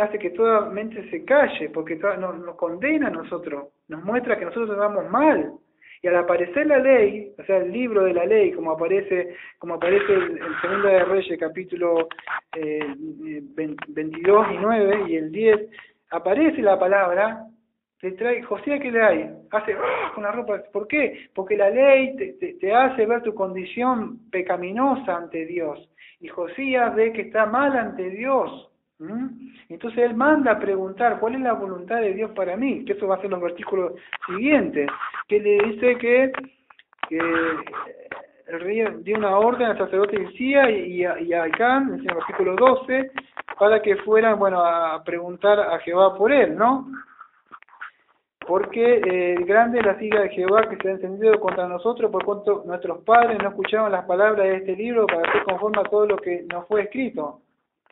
Hace que toda mente se calle, porque nos condena a nosotros, nos muestra que nosotros estamos mal. Y al aparecer la ley, o sea, el libro de la ley, como aparece el Segundo de Reyes, capítulo 22 y 9 y el 10, aparece la palabra, te trae, Josías, ¿qué le hay? Hace con la ropa. ¿Por qué? Porque la ley te hace ver tu condición pecaminosa ante Dios. Y Josías ve que está mal ante Dios. Entonces él manda a preguntar cuál es la voluntad de Dios para mí, que eso va a ser los versículos siguientes, que le dice que el rey dio una orden al sacerdote Hilcías y a Acán, en el versículo 12, para que fueran, a preguntar a Jehová por él, ¿no? Porque grande es la ira de Jehová que se ha encendido contra nosotros, por cuanto nuestros padres no escucharon las palabras de este libro para ser conforme a todo lo que nos fue escrito.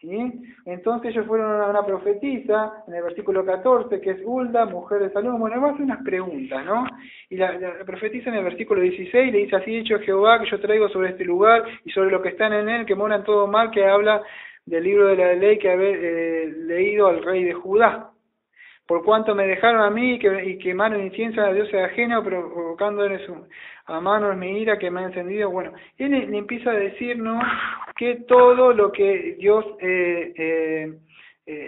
¿Sí? Entonces ellos fueron a una profetisa, en el versículo 14, que es Hulda, mujer de Salomón. Va a hacer unas preguntas, ¿no? Y la profetisa en el versículo 16 le dice: así dicho Jehová, que yo traigo sobre este lugar y sobre lo que están en él, que moran todo mal, que habla del libro de la ley que había leído al rey de Judá. Por cuanto me dejaron a mí y quemaron incienso a dioses ajenos, provocando a manos mi ira que me ha encendido. Bueno, él le empieza a decirnos que todo lo que Dios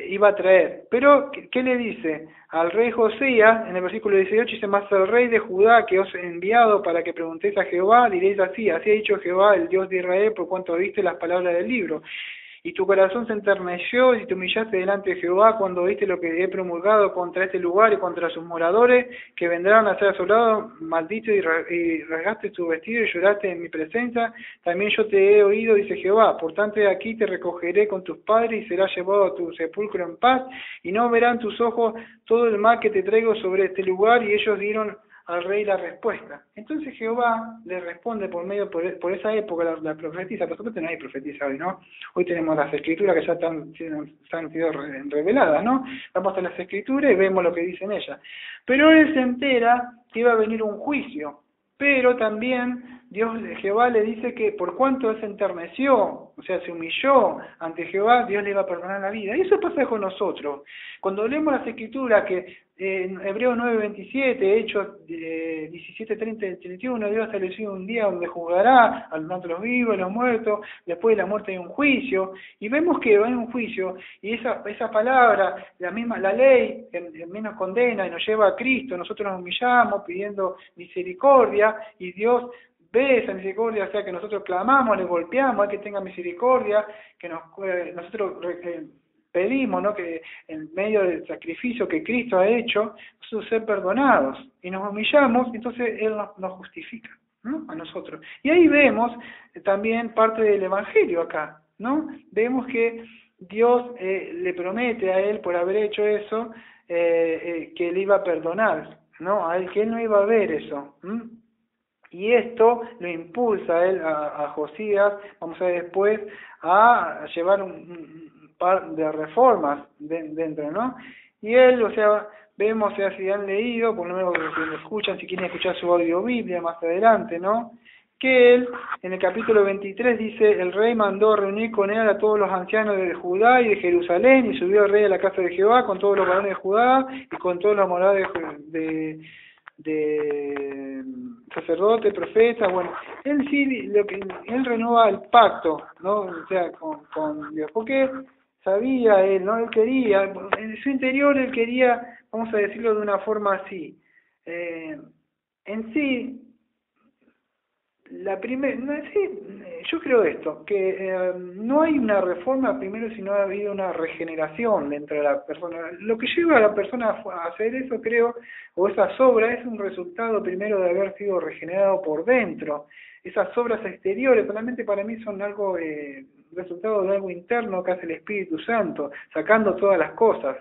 iba a traer. Pero, ¿qué le dice? Al rey Josías, en el versículo 18, dice: mas el rey de Judá que os he enviado para que preguntéis a Jehová, diréis así ha dicho Jehová, el Dios de Israel, por cuanto oíste las palabras del libro. Y tu corazón se enterneció y te humillaste delante de Jehová cuando oíste lo que he promulgado contra este lugar y contra sus moradores, que vendrán a ser asolados, maldito, y rasgaste tu vestido y lloraste en mi presencia. También yo te he oído, dice Jehová. Por tanto, de aquí te recogeré con tus padres y serás llevado a tu sepulcro en paz, y no verán tus ojos todo el mal que te traigo sobre este lugar. Y ellos dieron al rey la respuesta. Entonces Jehová le responde por esa época la profetisa. Por supuesto no hay profetisa hoy, ¿no? Hoy tenemos las escrituras que ya han sido reveladas, ¿no? Vamos a las escrituras y vemos lo que dicen ellas. Pero él se entera que iba a venir un juicio. Pero también Jehová le dice que por cuanto él se enterneció, o sea, se humilló ante Jehová, Dios le iba a perdonar la vida. Y eso pasa con nosotros. Cuando leemos las escrituras, que en Hebreos 9:27, Hechos 17:30 y 31, Dios ha establecido un día donde juzgará a los vivos y los muertos, después de la muerte hay un juicio, y vemos que hay un juicio, y esa palabra, la ley, que menos condena y nos lleva a Cristo, nosotros nos humillamos pidiendo misericordia, y Dios ve esa misericordia, o sea que nosotros clamamos, le golpeamos, hay que tenga misericordia, que nosotros pedimos, ¿no?, que en medio del sacrificio que Cristo ha hecho, nosotros ser perdonados, y nos humillamos, entonces Él nos justifica, ¿no?, a nosotros. Y ahí vemos también parte del Evangelio acá, ¿no? Vemos que Dios le promete a Él, por haber hecho eso, que Él iba a perdonar, ¿no? A Él, que Él no iba a ver eso, Y esto lo impulsa a él, a Josías, vamos a ver después, a llevar un par de reformas dentro, ¿no? Y él, o sea, vemos, o sea, si han leído, por lo menos que lo escuchan, si quieren escuchar su audio Biblia más adelante, ¿no?, que él, en el capítulo 23, dice: el rey mandó reunir con él a todos los ancianos de Judá y de Jerusalén, y subió el rey a la casa de Jehová con todos los varones de Judá y con todos los moradores de sacerdote, profeta. Bueno, él sí, él renueva el pacto, ¿no? O sea, con Dios, porque sabía él, ¿no? Él quería, en su interior él quería, vamos a decirlo de una forma así, en sí, yo creo esto, que no hay una reforma primero, sino ha habido una regeneración dentro de la persona. Lo que lleva a la persona a hacer eso, creo, o esas obras, es un resultado primero de haber sido regenerado por dentro. Esas obras exteriores solamente para mí son algo, resultado de algo interno que hace el Espíritu Santo, sacando todas las cosas.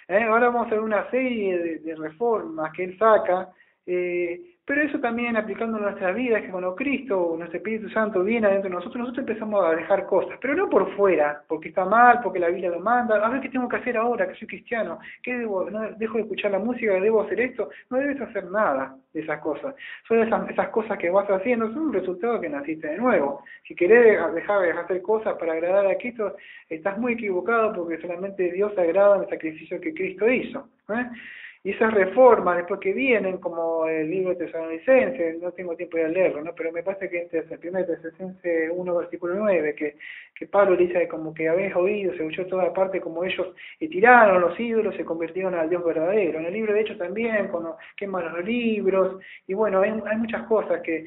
Ahora vamos a ver una serie de reformas que él saca, pero eso también aplicando en nuestra vida, es que cuando Cristo, nuestro Espíritu Santo viene adentro de nosotros empezamos a dejar cosas, pero no por fuera, porque está mal, porque la Biblia lo manda, a ver qué tengo que hacer ahora, que soy cristiano, ¿qué debo? No, dejo de escuchar la música, debo hacer esto, no debes hacer nada de esas cosas, son esas cosas que vas haciendo, son un resultado de que naciste de nuevo. Si querés dejar de hacer cosas para agradar a Cristo, estás muy equivocado porque solamente Dios agrada en el sacrificio que Cristo hizo. Y esas reformas después que vienen, como el libro de Tesalonicenses, no tengo tiempo de leerlo, ¿no? Pero me parece que este es el primer Tesalonicenses 1, versículo 9, que Pablo dice como que habéis oído, se oyó toda parte como ellos tiraron los ídolos, se convirtieron al Dios verdadero. En el libro de Hechos también, cuando queman los libros, y bueno, hay muchas cosas que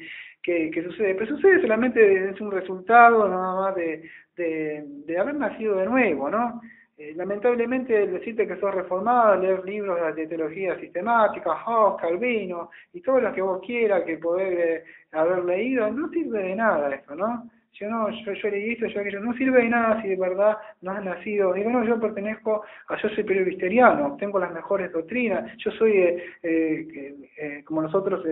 sucede, pero sucede solamente, es un resultado nada más de haber nacido de nuevo, ¿no? Lamentablemente decirte que sos reformado, leer libros de teología sistemática, Hobbes, Calvino y todo lo que vos quieras que poder haber leído, no sirve de nada eso, ¿no? Yo leí esto, yo aquello, no sirve de nada si de verdad no has nacido. Digo, no, yo soy presbiteriano, tengo las mejores doctrinas, yo soy como nosotros,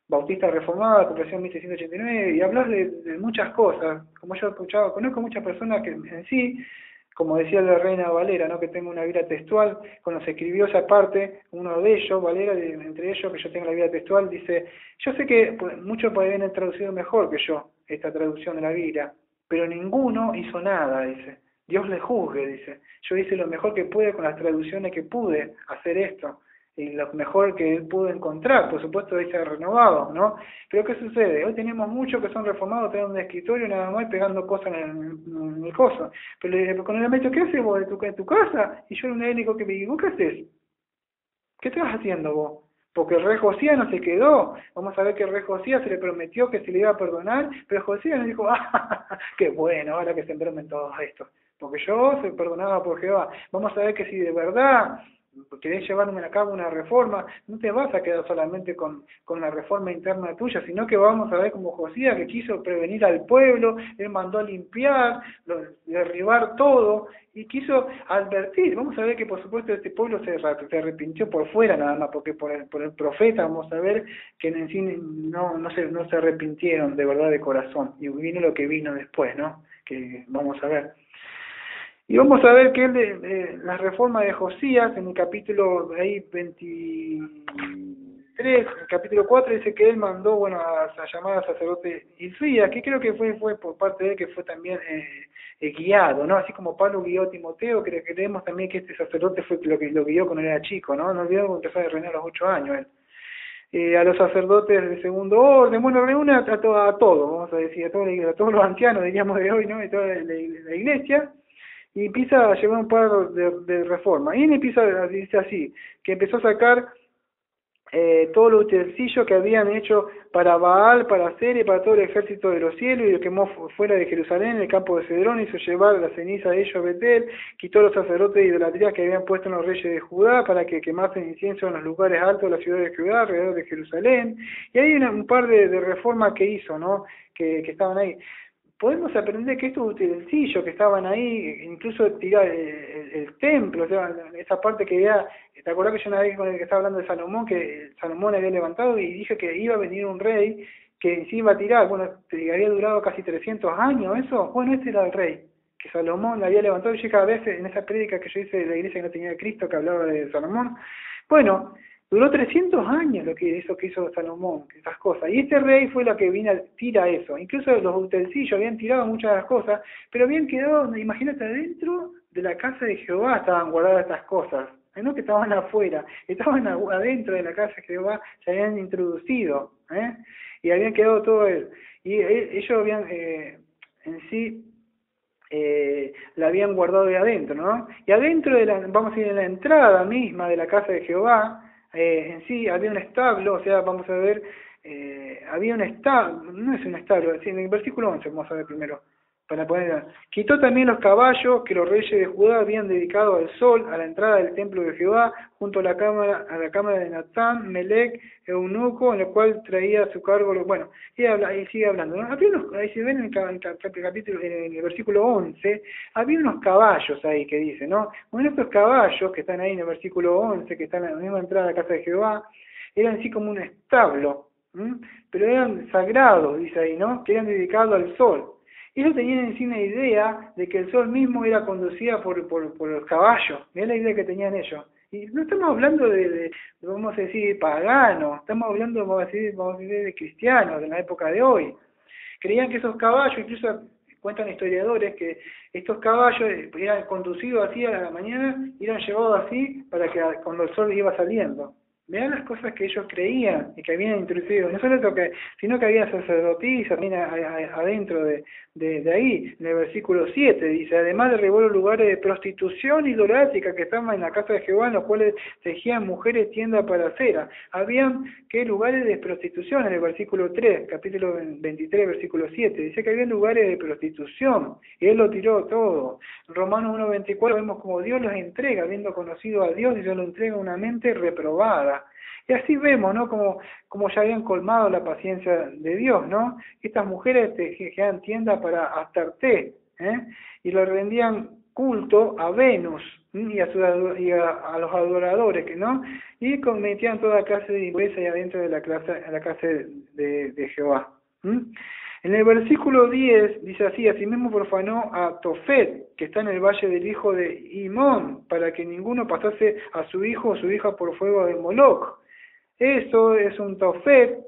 bautista reformada, Confesión 1689, y hablas de muchas cosas, como yo he escuchado, conozco muchas personas que en sí, como decía la Reina Valera, ¿no? Que tengo una Biblia textual, cuando se escribió esa parte, uno de ellos, Valera, entre ellos, que yo tengo la Biblia textual, dice, yo sé que muchos podrían haber traducido mejor que yo esta traducción de la Biblia, pero ninguno hizo nada, dice. Dios le juzgue, dice. Yo hice lo mejor que pude con las traducciones que pude hacer esto, y lo mejor que él pudo encontrar, por supuesto dice renovado, ¿no? Pero ¿qué sucede? Hoy tenemos muchos que son reformados, tienen un escritorio nada más pegando cosas en el coso. Pero con el maestro, ¿qué haces vos en tu casa? Y yo era un único que me digo, ¿qué haces? ¿Qué estás haciendo vos? Porque el rey Josías no se quedó. Vamos a ver que el rey Josías se le prometió que se le iba a perdonar, pero Josías nos dijo, qué bueno, ahora que se perdonen todo esto. Porque yo soy perdonado por Jehová. Vamos a ver que si de verdad querés llevarme a cabo una reforma, no te vas a quedar solamente con la reforma interna tuya, sino que vamos a ver como Josías, que quiso prevenir al pueblo, él mandó a limpiar, derribar todo, y quiso advertir. Vamos a ver que por supuesto este pueblo se arrepintió por fuera nada más, porque por el profeta vamos a ver que en sí no se arrepintieron de verdad de corazón, y vino lo que vino después, ¿no? Que vamos a ver. Y vamos a ver que la reforma de Josías, en el capítulo ahí 23, el capítulo 4, dice que él mandó, bueno, a llamar al sacerdote Hilcías, que creo que fue por parte de él, que fue también guiado, ¿no? Así como Pablo guió a Timoteo, creemos también que este sacerdote fue lo que lo guió cuando era chico, ¿no? No olvidemos que empezó a reinar a los 8 años él. A los sacerdotes de segundo orden, bueno, reúne a todos, vamos a decir, a todos los ancianos, diríamos, de hoy, ¿no? De toda la iglesia, y empieza a llevar un par de reformas. Y él dice así, que empezó a sacar todos los utensilios que habían hecho para Baal, para Asera y para todo el ejército de los cielos, y lo quemó fuera de Jerusalén, en el campo de Cedrón, hizo llevar la ceniza de ellos a Betel, quitó los sacerdotes de idolatría que habían puesto en los reyes de Judá, para que quemasen incienso en los lugares altos de la ciudad de Judá, alrededor de Jerusalén. Y hay un par de reformas que hizo, ¿no? Que estaban ahí. Podemos aprender que estos utensilios que estaban ahí, incluso tirar el templo, o sea, esa parte que había, ¿te acordás que yo una vez con el que estaba hablando de Salomón, que Salomón había levantado y dije que iba a venir un rey que sí iba a tirar, bueno, había durado casi 300 años eso? Bueno, este era el rey, que Salomón le había levantado, y yo cada vez en esa prédica que yo hice de la iglesia que no tenía Cristo, que hablaba de Salomón, bueno, duró 300 años lo que hizo Salomón, esas cosas. Y este rey fue la que tira eso. Incluso los utensilios habían tirado muchas de las cosas, pero habían quedado, imagínate, adentro de la casa de Jehová estaban guardadas estas cosas. No que estaban afuera, estaban adentro de la casa de Jehová, se habían introducido, y habían quedado todo eso. Y ellos habían, en sí, la habían guardado de adentro, ¿no? Y adentro vamos a ir en la entrada misma de la casa de Jehová, en sí había un establo, o sea, vamos a ver, había un establo, no es un establo, en el versículo 11 vamos a ver primero, para poner, quitó también los caballos que los reyes de Judá habían dedicado al sol a la entrada del templo de Jehová, junto a la cámara de Natán, Melec, eunuco, en el cual traía a su cargo, bueno, y sigue hablando, ¿no? Había unos, ahí se ven en el capítulo, en el versículo 11, había unos caballos ahí que dice, ¿no? Bueno, estos caballos que están ahí en el versículo 11, que están en la misma entrada de la casa de Jehová, eran así como un establo, pero eran sagrados, dice ahí, ¿no? Que eran dedicados al sol. Ellos tenían en sí una idea de que el sol mismo era conducido por los caballos. Mirá la idea que tenían ellos. Y no estamos hablando de vamos a decir, paganos. Estamos hablando, vamos a decir, de cristianos de la época de hoy. Creían que esos caballos, incluso cuentan historiadores, que estos caballos eran conducidos así a la mañana y eran llevados así para que cuando el sol iba saliendo. Vean las cosas que ellos creían y que habían introducido, no solo eso sino que había sacerdotisas también adentro de ahí, en el versículo 7, dice, además derribó los lugares de prostitución idolátrica que estaban en la casa de Jehová, en los cuales tejían mujeres tiendas para cera. Habían, lugares de prostitución, en el versículo 3, capítulo 23, versículo 7, dice que había lugares de prostitución, y él lo tiró todo. En Romanos 1:24 vemos como Dios los entrega, habiendo conocido a Dios, y Dios lo entrega una mente reprobada. Y así vemos, ¿no? Como ya habían colmado la paciencia de Dios, ¿no? Estas mujeres tejían tiendas para Astarte, y le rendían culto a Venus y a los adoradores, ¿no? Y cometían toda clase de impureza ahí adentro de la casa de Jehová. En el versículo 10 dice así, asimismo profanó a Tofet, que está en el valle del hijo de Imón, para que ninguno pasase a su hijo o su hija por fuego de Moloc. Eso es un Tofet,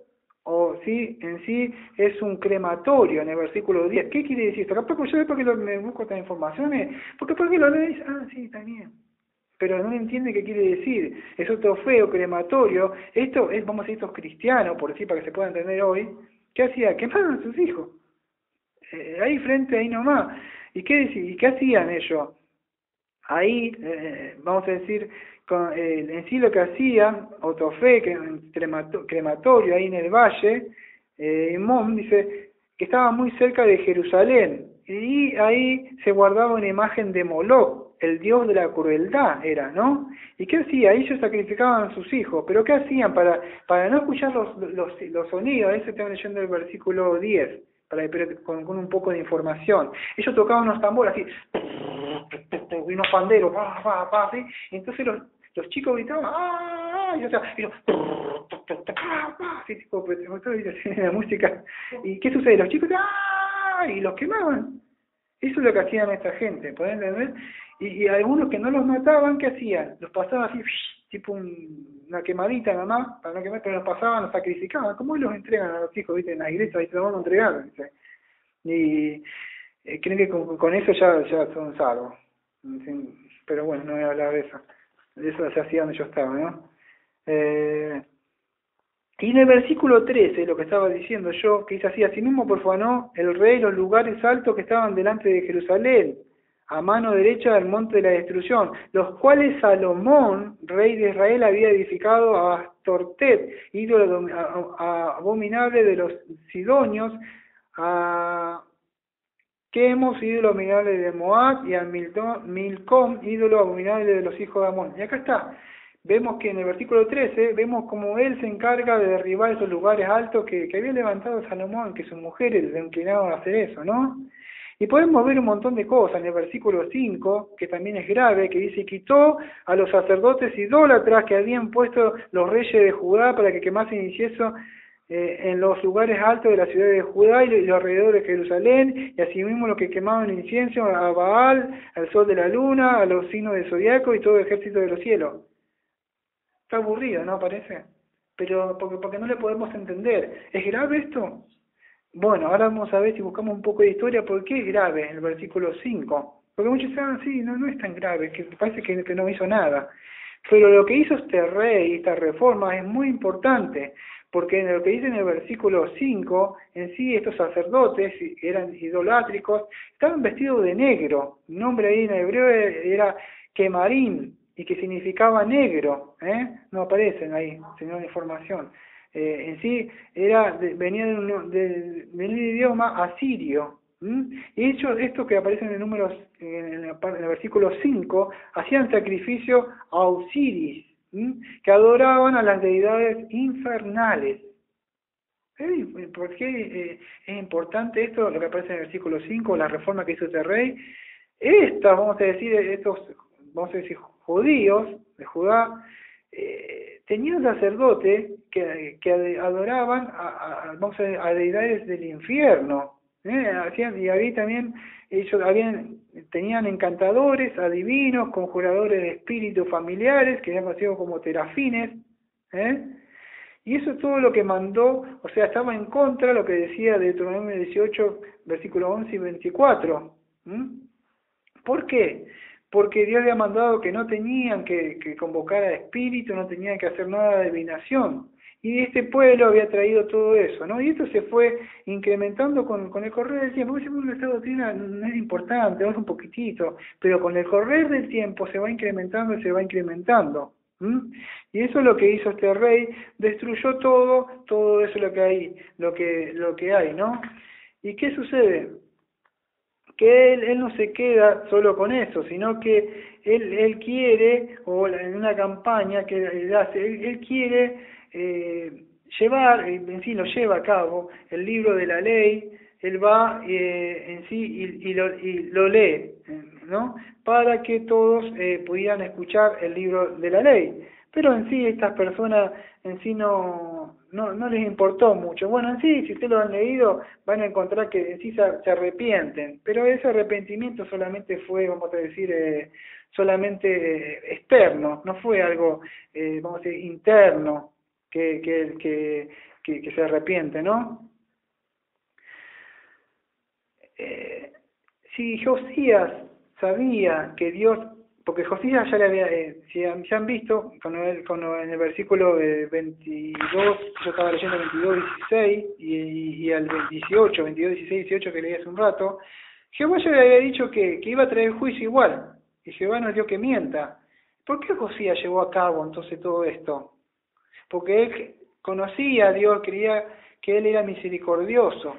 o sí, en sí es un crematorio en el versículo 10. ¿Qué quiere decir esto? Capaz yo después que me busco estas informaciones, porque ¿por qué lo lees? Sí, está bien. Pero no entiende qué quiere decir. Es otro feo, crematorio. Esto es, vamos a decir, estos cristianos, por decir, para que se pueda entender hoy. ¿Qué hacía? Quemaban a sus hijos. Ahí frente, ahí nomás. ¿Y qué hacían ellos? Ahí, vamos a decir, en sí lo que hacían, Otofé, que crematorio ahí en el valle, Mom dice que estaba muy cerca de Jerusalén, y ahí se guardaba una imagen de Moloc, el dios de la crueldad era, ¿no? ¿Y qué hacía? Ellos sacrificaban a sus hijos, pero ¿qué hacían? Para no escuchar los sonidos, ahí se está leyendo el versículo 10, con un poco de información. Ellos tocaban unos tambores así, y unos panderos, ¿sí? Y entonces los chicos gritaban, y ellos, así, tipo, la música. ¿Y qué sucede? Los chicos, y los quemaban. Eso es lo que hacían esta gente, ¿pueden entender? Y algunos que no los mataban, ¿qué hacían? Los pasaban así, tipo una quemadita nada más, para no quemar, pero los pasaban, los sacrificaban. ¿Cómo los entregan a los hijos, viste, en la iglesia? Ahí se los van a entregar, ¿viste? Y creen que con eso ya son salvos. Pero bueno, no voy a hablar de eso. De eso se hacía donde yo estaba, ¿no? Y en el versículo 13, lo que estaba diciendo yo, que dice así, asimismo profanó el rey los lugares altos que estaban delante de Jerusalén, a mano derecha del monte de la destrucción, los cuales Salomón, rey de Israel, había edificado a Astortet, ídolo abominable de los sidonios, a Quemos, ídolo abominable de Moab, y a Milcom, ídolo abominable de los hijos de Amón. Y acá está. Vemos que en el versículo 13, vemos como él se encarga de derribar esos lugares altos que había levantado Salomón, que sus mujeres se inclinaban a hacer eso, ¿no? Y podemos ver un montón de cosas en el versículo 5, que también es grave, que dice, quitó a los sacerdotes idólatras que habían puesto los reyes de Judá para que quemasen incienso en los lugares altos de la ciudad de Judá y los alrededores de Jerusalén, y asimismo los que quemaban incienso a Baal, al sol de la luna, a los signos del zodiaco y todo el ejército de los cielos. Está aburrido, ¿no? Parece. Pero porque no le podemos entender. ¿Es grave esto? Bueno, ahora vamos a ver si buscamos un poco de historia. ¿Por qué es grave en el versículo 5? Porque muchos dicen, sí, no es tan grave, que parece que no hizo nada. Pero lo que hizo este rey, esta reforma, es muy importante. Porque en lo que dice en el versículo 5, en sí estos sacerdotes eran idolátricos, estaban vestidos de negro. El nombre ahí en hebreo era Kemarim, y que significaba negro, no aparecen ahí, sino la información. En sí venía del idioma asirio, Y esto que aparece en el versículo 5, hacían sacrificio a Osiris, que adoraban a las deidades infernales. ¿Por qué es importante esto, lo que aparece en el versículo 5, la reforma que hizo este rey? Vamos a decir, judíos de Judá, tenían sacerdotes que adoraban a deidades del infierno. Y había también, tenían encantadores, adivinos, conjuradores de espíritus familiares, que eran conocidos como terafines, y eso es todo lo que mandó, o sea, estaba en contra de lo que decía Deuteronomio 18, versículos 11 y 24. ¿Por qué? Porque Dios le ha mandado que no tenían que convocar a espíritu, no tenían que hacer nada de adivinación. Y este pueblo había traído todo eso, ¿no? Y esto se fue incrementando con el correr del tiempo. Esta doctrina no es importante, es un poquitito, pero con el correr del tiempo se va incrementando y se va incrementando. Y eso es lo que hizo este rey, destruyó todo eso lo que hay, ¿no? ¿Y qué sucede? Que él no se queda solo con eso, sino que él quiere, o en una campaña que él hace, él quiere llevar, en sí lo lleva a cabo, el libro de la ley, él va en sí y lo lee, ¿no? Para que todos pudieran escuchar el libro de la ley. Pero en sí estas personas en sí no les importó mucho. Bueno, en sí, si ustedes lo han leído, van a encontrar que en sí se arrepienten, pero ese arrepentimiento solamente fue, vamos a decir, solamente externo, no fue algo, vamos a decir, interno, que se arrepiente, ¿no? Si Josías sabía que Dios, porque Josías ya le había, si han visto, cuando en el versículo 22, yo estaba leyendo 22, 16 y al 18, 22, 16, 18 que leí hace un rato, Jehová ya le había dicho que iba a traer juicio igual, y Jehová no dio que mienta. ¿Por qué Josías llevó a cabo entonces todo esto? Porque él conocía a Dios, creía que él era misericordioso.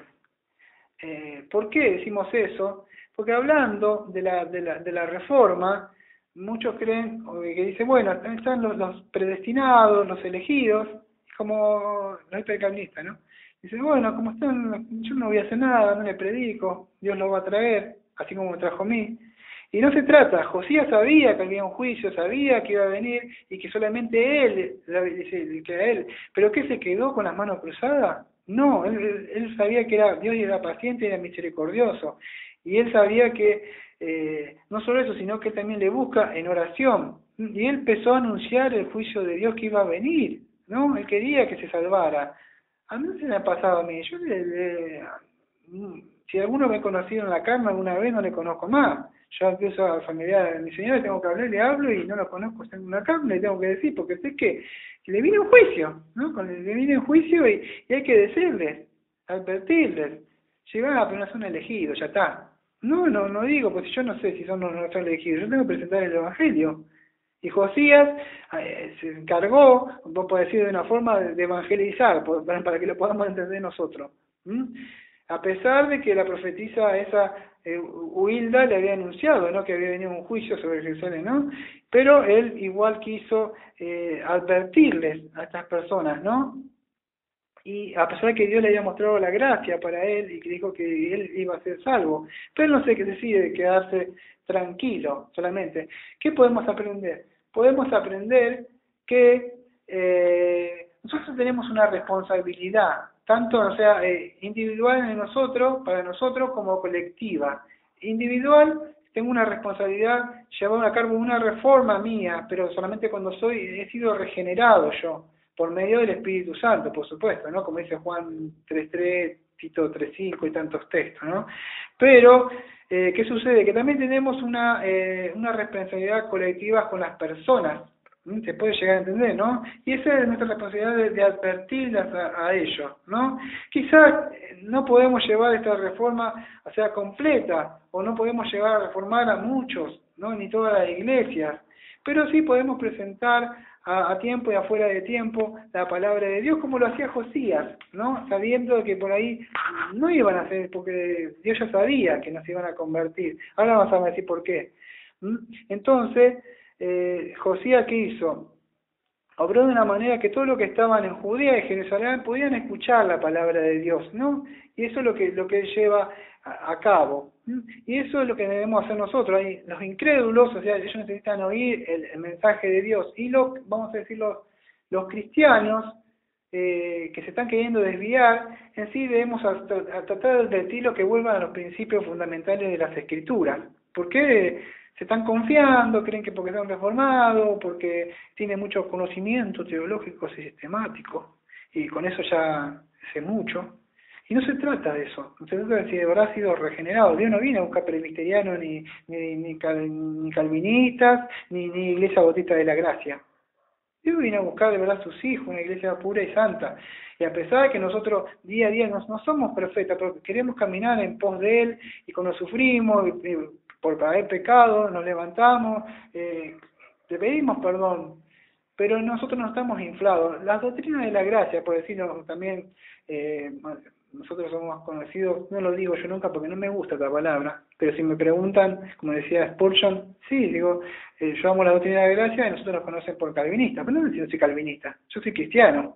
¿Por qué decimos eso? Porque hablando de la reforma, muchos creen que dicen, bueno, están los predestinados, los elegidos, como los calvinistas, ¿no? Dicen, bueno, como están, yo no voy a hacer nada, no le predico, Dios lo va a traer, así como me trajo a mí. Y no se trata, Josías sabía que había un juicio, sabía que iba a venir y que solamente él, pero ¿qué se quedó con las manos cruzadas? No, él sabía que Dios era paciente y era misericordioso. Y él sabía que no solo eso, sino que él también le busca en oración. Y él empezó a anunciar el juicio de Dios que iba a venir, ¿no? Él quería que se salvara. A mí se me ha pasado a mí. Si alguno me ha conocido en la carne alguna vez, no le conozco más. Yo incluso a familiar de mi señora tengo que hablar, le hablo y no lo conozco en la carne, le tengo que decir, porque sé que le viene un juicio, ¿no? Le viene un juicio y hay que decirles, advertirles. Llegar pero no son elegidos, ya está. No digo, pues yo no sé si son o no son elegidos, yo tengo que presentar el Evangelio. Y Josías se encargó, vos podés decir de una forma, de evangelizar, para que lo podamos entender nosotros. A pesar de que la profetisa esa Huilda le había anunciado, ¿no?, que había venido un juicio sobre Jerusalén, ¿no? Pero él igual quiso advertirles a estas personas, ¿no? Y a pesar de que Dios le había mostrado la gracia para él y que dijo que él iba a ser salvo, pero él no se decide quedarse tranquilo solamente. ¿Qué podemos aprender? Podemos aprender que nosotros tenemos una responsabilidad, tanto, o sea, individual para nosotros como colectiva. Individual, tengo una responsabilidad, llevar a cabo una reforma mía, pero solamente cuando he sido regenerado yo, por medio del Espíritu Santo, por supuesto, ¿no? Como dice Juan 3.3, Tito 3.5 y tantos textos, ¿no? Pero, ¿qué sucede? Que también tenemos una responsabilidad colectiva con las personas, se puede llegar a entender, ¿no? Y esa es nuestra responsabilidad de advertirlas a ellos, ¿no? Quizás no podemos llevar esta reforma, o sea, completa, o no podemos llegar a reformar a muchos, ¿no? Ni todas las iglesias, pero sí podemos presentar a tiempo y afuera de tiempo la palabra de Dios, como lo hacía Josías, ¿no? Sabiendo que por ahí no iban a hacer, porque Dios ya sabía que nos iban a convertir. Ahora vamos a decir por qué. Entonces, Josías, ¿qué hizo? Obró de una manera que todos los que estaban en Judea y Jerusalén podían escuchar la palabra de Dios, ¿no? Y eso es lo que él lleva a cabo. Y eso es lo que debemos hacer nosotros. Los incrédulos, o sea, ellos necesitan oír el mensaje de Dios. Y vamos a decir, los cristianos que se están queriendo desviar, en sí debemos tratar de advertirlos que vuelvan a los principios fundamentales de las Escrituras. ¿Por qué? Se están confiando, creen que porque están reformados, porque tienen mucho conocimiento teológico y sistemático, y con eso ya sé mucho. Y no se trata de eso, no se trata de si de verdad ha sido regenerado. Dios no viene a buscar presbiterianos, ni calvinistas, ni iglesia bautista de la gracia. Dios viene a buscar de verdad a sus hijos, una iglesia pura y santa. Y a pesar de que nosotros día a día no somos perfectos, pero queremos caminar en pos de Él, y cuando sufrimos, por haber pecado, nos levantamos, le pedimos perdón, pero nosotros no estamos inflados. Las doctrinas de la gracia, por decirlo también, nosotros somos conocidos, no lo digo yo nunca porque no me gusta esta palabra, pero si me preguntan, como decía Spurgeon, sí, digo, yo amo la doctrina de la gracia y nosotros nos conocen por calvinistas, pero no sé si yo soy calvinista, yo soy cristiano,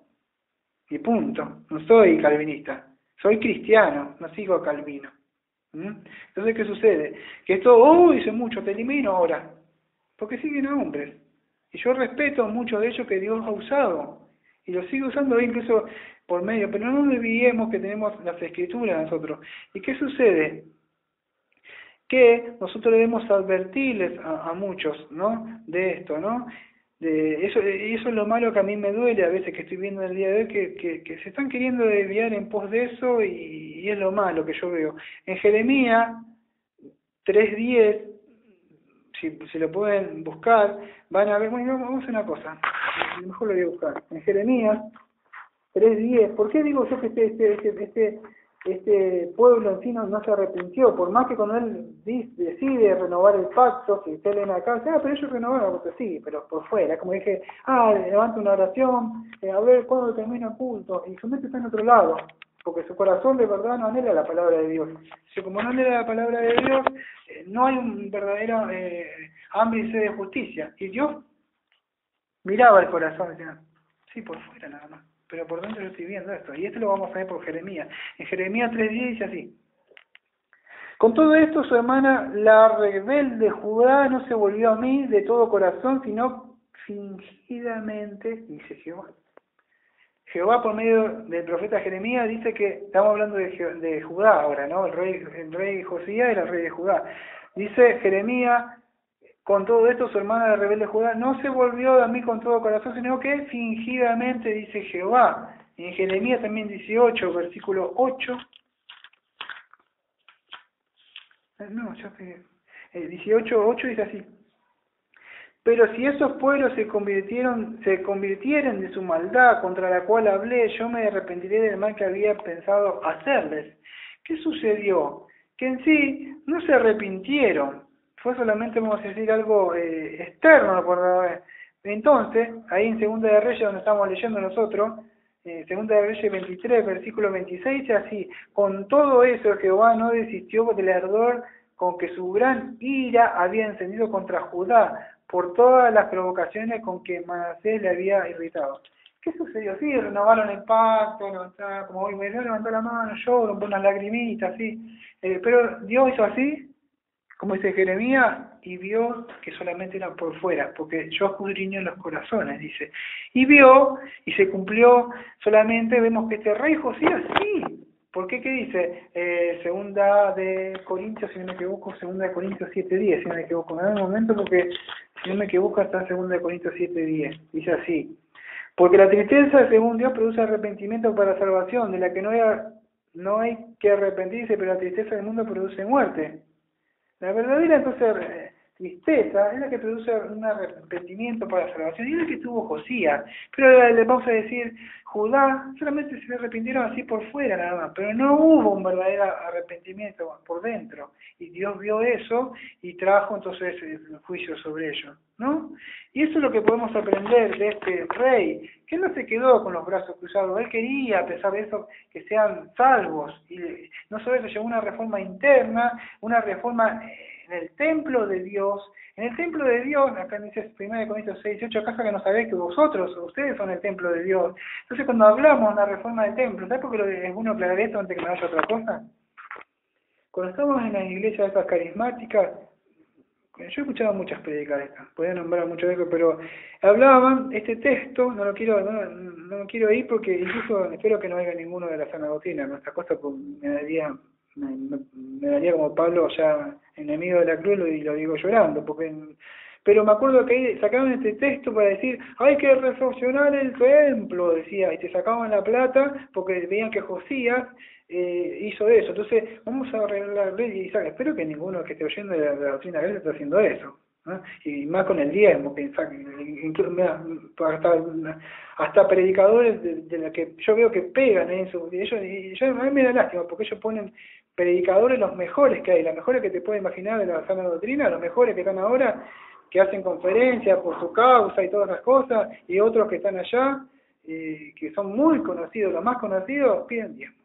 y punto, no soy calvinista, soy cristiano, no sigo a Calvino. Entonces, ¿qué sucede? Que esto, dice mucho, te elimino ahora, porque siguen a hombres. Y yo respeto mucho de ellos que Dios ha usado, y lo sigue usando incluso por medio, pero no nos olvidemos que tenemos las Escrituras nosotros. ¿Y qué sucede? Que nosotros debemos advertirles a muchos, ¿no? De esto, ¿no? Eso es lo malo que a mí me duele a veces que estoy viendo en el día de hoy, que se están queriendo desviar en pos de eso, y es lo malo que yo veo. En Jeremías 3:10, si lo pueden buscar, van a ver, bueno, vamos a hacer una cosa, mejor lo voy a buscar. En Jeremías 3:10, ¿por qué digo yo que este pueblo en sí no se arrepintió? Por más que cuando él decide renovar el pacto, si usted leen acá, pero ellos renovaron, pues sí, pero por fuera, como dije, levanta una oración, a ver cuándo termina el culto, y su mente está en otro lado, porque su corazón de verdad no anhela la palabra de Dios. Si como no anhela la palabra de Dios, no hay un verdadero hambre y sed de justicia. Y Dios miraba el corazón y decía, sí, por fuera nada más, pero por dentro yo estoy viendo esto. Y esto lo vamos a ver por Jeremías. En Jeremías 3:10 dice así: con todo esto, su hermana, la rebelde Judá, no se volvió a mí de todo corazón, sino fingidamente, dice Jehová. Jehová, por medio del profeta Jeremías, dice que, estamos hablando de Judá ahora, ¿no? El rey Josías era el rey de Judá. Dice Jeremías, con todo esto, su hermana la rebelde Judá no se volvió a mí con todo corazón, sino que fingidamente, dice Jehová. Y en Jeremías también 18, versículo 8. 18:8 dice así: pero si esos pueblos se convirtieren de su maldad contra la cual hablé, yo me arrepentiré del mal que había pensado hacerles. ¿Qué sucedió? Que en sí no se arrepintieron, fue solamente, vamos a decir, algo externo. Entonces, ahí en Segunda de Reyes, donde estamos leyendo nosotros, Segunda de Reyes 23, versículo 26, dice así: con todo eso Jehová no desistió del ardor con que su gran ira había encendido contra Judá, por todas las provocaciones con que Manasés le había irritado. ¿Qué sucedió? Sí, renovaron el pacto, como hoy me levantó la mano, lloro, unas lagrimitas, sí. Pero Dios hizo así, como dice Jeremías, y vio que solamente era por fuera, porque yo escudriño los corazones, dice. Y vio, y se cumplió solamente, vemos que este rey Josías, sí. ¿Por qué? ¿Qué dice? Segunda de Corintios, si no me equivoco, Segunda de Corintios 7:10, si no me equivoco. Me da un momento porque, si no me equivoco, está en Segunda de Corintios 7:10. Dice así: porque la tristeza, según Dios, produce arrepentimiento para salvación, de la que no hay que arrepentirse, pero la tristeza del mundo produce muerte. La verdadera, entonces, tristeza es la que produce un arrepentimiento para la salvación, y es la que tuvo Josías. Pero le vamos a decir, Judá solamente se arrepintieron así por fuera nada más, pero no hubo un verdadero arrepentimiento por dentro, y Dios vio eso y trajo entonces el juicio sobre ellos, ¿no? Y eso es lo que podemos aprender de este rey, que él no se quedó con los brazos cruzados, él quería, a pesar de eso, que sean salvos, y no solo eso, llevó una reforma interna, una reforma en el templo de Dios. En el templo de Dios, acá dice 1 Corintios 6:18, ¿acaso que no sabéis que ustedes son el templo de Dios? Entonces cuando hablamos de una reforma del templo, ¿sabes por qué es bueno aclarar esto antes que me vaya a otra cosa? Cuando estamos en las iglesias estas carismáticas, yo he escuchado muchas predicas de estas, podría nombrar mucho de eso, pero hablaban este texto, no lo quiero ir porque incluso espero que no haya ninguno de la sana doctrina, nuestra cosa pues, me daría como Pablo ya enemigo de la cruz y lo digo llorando, pero me acuerdo que ahí sacaban este texto para decir, hay que reflexionar el templo, decía, y te sacaban la plata porque veían que Josías hizo eso. Entonces, vamos a arreglar la ley y espero que ninguno que esté oyendo de la doctrina de la iglesia esté haciendo eso, ¿no? Y más con el diezmo, que incluso hasta predicadores de la que yo veo que pegan en eso, y a mí me da lástima, porque ellos ponen predicadores los mejores que hay, los mejores que te puedes imaginar de la sana doctrina, los mejores que están ahora, que hacen conferencias por su causa y todas las cosas, y otros que están allá, que son muy conocidos, los más conocidos, piden diezmo.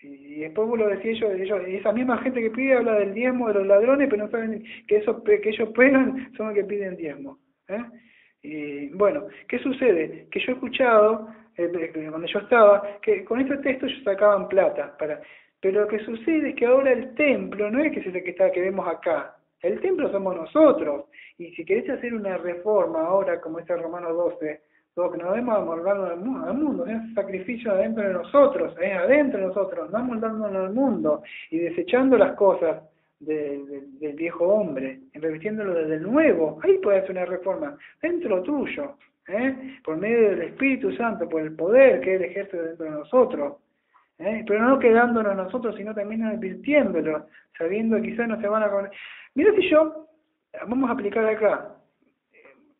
Y después vos lo decís ellos, esa misma gente que pide habla del diezmo de los ladrones, pero no saben que ellos pegan son los que piden diezmo. Y bueno, ¿qué sucede? Que yo he escuchado, cuando yo estaba, que con este texto ellos sacaban plata, pero lo que sucede es que ahora el templo no es que es el que vemos acá, el templo somos nosotros, y si querés hacer una reforma ahora, como dice Romanos 12, que nos debemos amoldando al mundo, es un sacrificio adentro de nosotros, adentro de nosotros, no amoldándonos al mundo y desechando las cosas del viejo hombre, y revistiéndolo del nuevo. Ahí puede hacer una reforma, dentro tuyo, por medio del Espíritu Santo, por el poder que Él ejerce dentro de nosotros, pero no quedándonos nosotros, sino también advirtiéndolo, sabiendo que quizás no se van a... Mira si vamos a aplicar acá,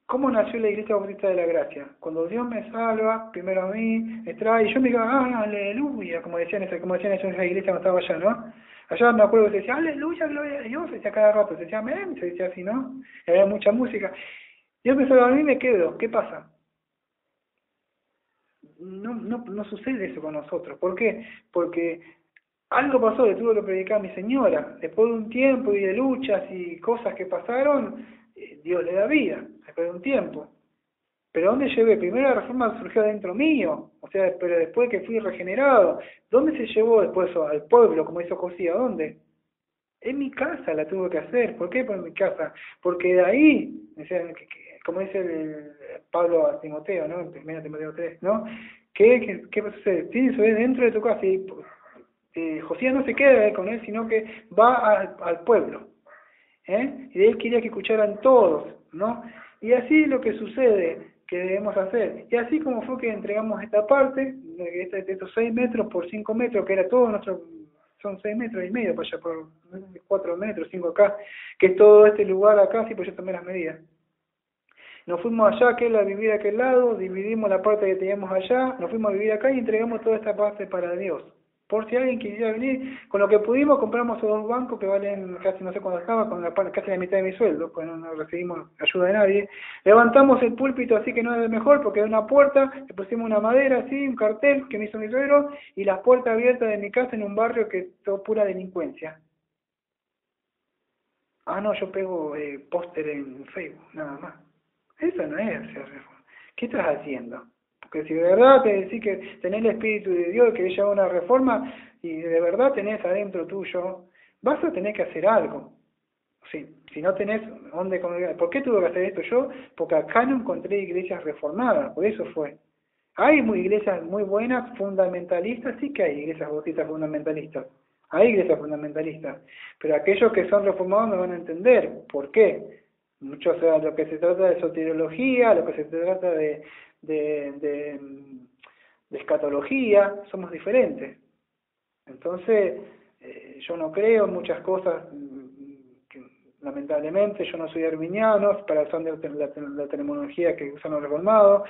¿cómo nació la Iglesia Bautista de la Gracia? Cuando Dios me salva, primero a mí, me trae, y yo me digo, aleluya, como decían eso en esa iglesia cuando estaba allá, ¿no? Allá me acuerdo que se decía, aleluya, gloria a Dios, se decía cada rato, se decía amén, se decía así, ¿no? Y había mucha música. Dios me salva a mí, me quedo, ¿qué pasa? No sucede eso con nosotros. ¿Por qué? Porque algo pasó, le tuvo que predicar a mi señora. Después de un tiempo y de luchas y cosas que pasaron, Dios le da vida, después de un tiempo. ¿Pero dónde llevé? Primero la reforma surgió dentro mío, o sea, pero después que fui regenerado. ¿Dónde se llevó después eso? Al pueblo, como hizo Josías, ¿dónde? En mi casa la tuve que hacer. ¿Por qué por mi casa? Porque de ahí, como dice Pablo a Timoteo, ¿no? En 1 Timoteo 3, ¿no? ¿Qué sucede? Tienes que dentro de tu casa. Y Josías no se queda con él, sino que va al pueblo. Y de él quería que escucharan todos, ¿no? Y así lo que sucede, que debemos hacer. Y así como fue que entregamos esta parte, de estos 6 metros por 5 metros, que era todo nuestro, son 6 metros y medio para allá, por 4 metros, 5 acá, que es todo este lugar acá, sí, pues yo tomé las medidas. Nos fuimos allá, a vivir a aquel lado, dividimos la parte que teníamos allá, nos fuimos a vivir acá y entregamos toda esta parte para Dios. Por si alguien quisiera venir, con lo que pudimos compramos 2 bancos que valen casi no sé cuánto estaba, casi la mitad de mi sueldo, pues no recibimos ayuda de nadie. Levantamos el púlpito así que no es el mejor porque hay una puerta, le pusimos una madera así, un cartel que me hizo mi suegro, y las puertas abiertas de mi casa en un barrio que es todo pura delincuencia. No, yo pego póster en Facebook, nada más. Eso no es hacer reforma. ¿Qué estás haciendo? Porque si de verdad te decís que tenés el Espíritu de Dios, que lleva una reforma, y de verdad tenés adentro tuyo, vas a tener que hacer algo. Si no tenés dónde congregar. ¿Por qué tuve que hacer esto yo? Porque acá no encontré iglesias reformadas, por eso fue. Hay iglesias muy buenas, fundamentalistas, sí que hay iglesias bautistas fundamentalistas. Hay iglesias fundamentalistas. Pero aquellos que son reformados no van a entender. ¿Por qué? Mucho, o sea, lo que se trata de soteriología, lo que se trata de escatología, somos diferentes. Entonces, yo no creo en muchas cosas lamentablemente yo no soy arminiano, para usar la terminología que usan los reformados,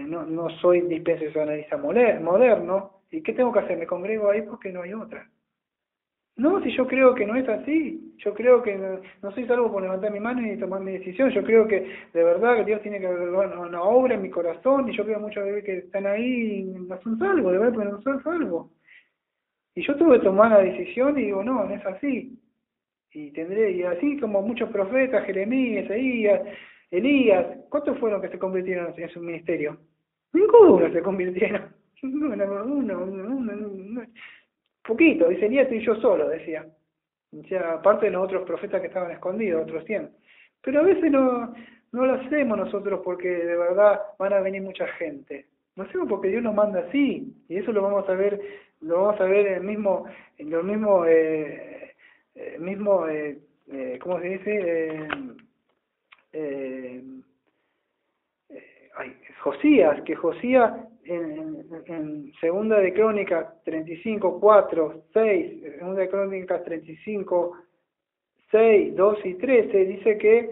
no soy dispensacionalista moderno, ¿y qué tengo que hacer? Me congrego ahí porque no hay otra. No, si yo creo que no es así, yo creo que no soy salvo por levantar mi mano y tomar mi decisión, yo creo que de verdad que Dios tiene que haber una obra en mi corazón, y yo creo muchas veces que están ahí y no son salvos, de verdad, pero no son salvos. Y yo tuve que tomar la decisión y digo, no es así. Y así como muchos profetas, Jeremías, Elías, ¿cuántos fueron que se convirtieron en su ministerio? Ninguno se convirtieron. Uno, poquito, dice Elías y yo solo, decía. O sea, aparte de los otros profetas que estaban escondidos, otros 100. Pero a veces no lo hacemos nosotros porque de verdad van a venir mucha gente. Lo hacemos porque Dios nos manda así, y eso lo vamos a ver en los ¿cómo se dice? Josías, que Josías en Segunda de Crónicas 35, 4, 6, Segunda de Crónicas 35, 6, 2 y 13, dice que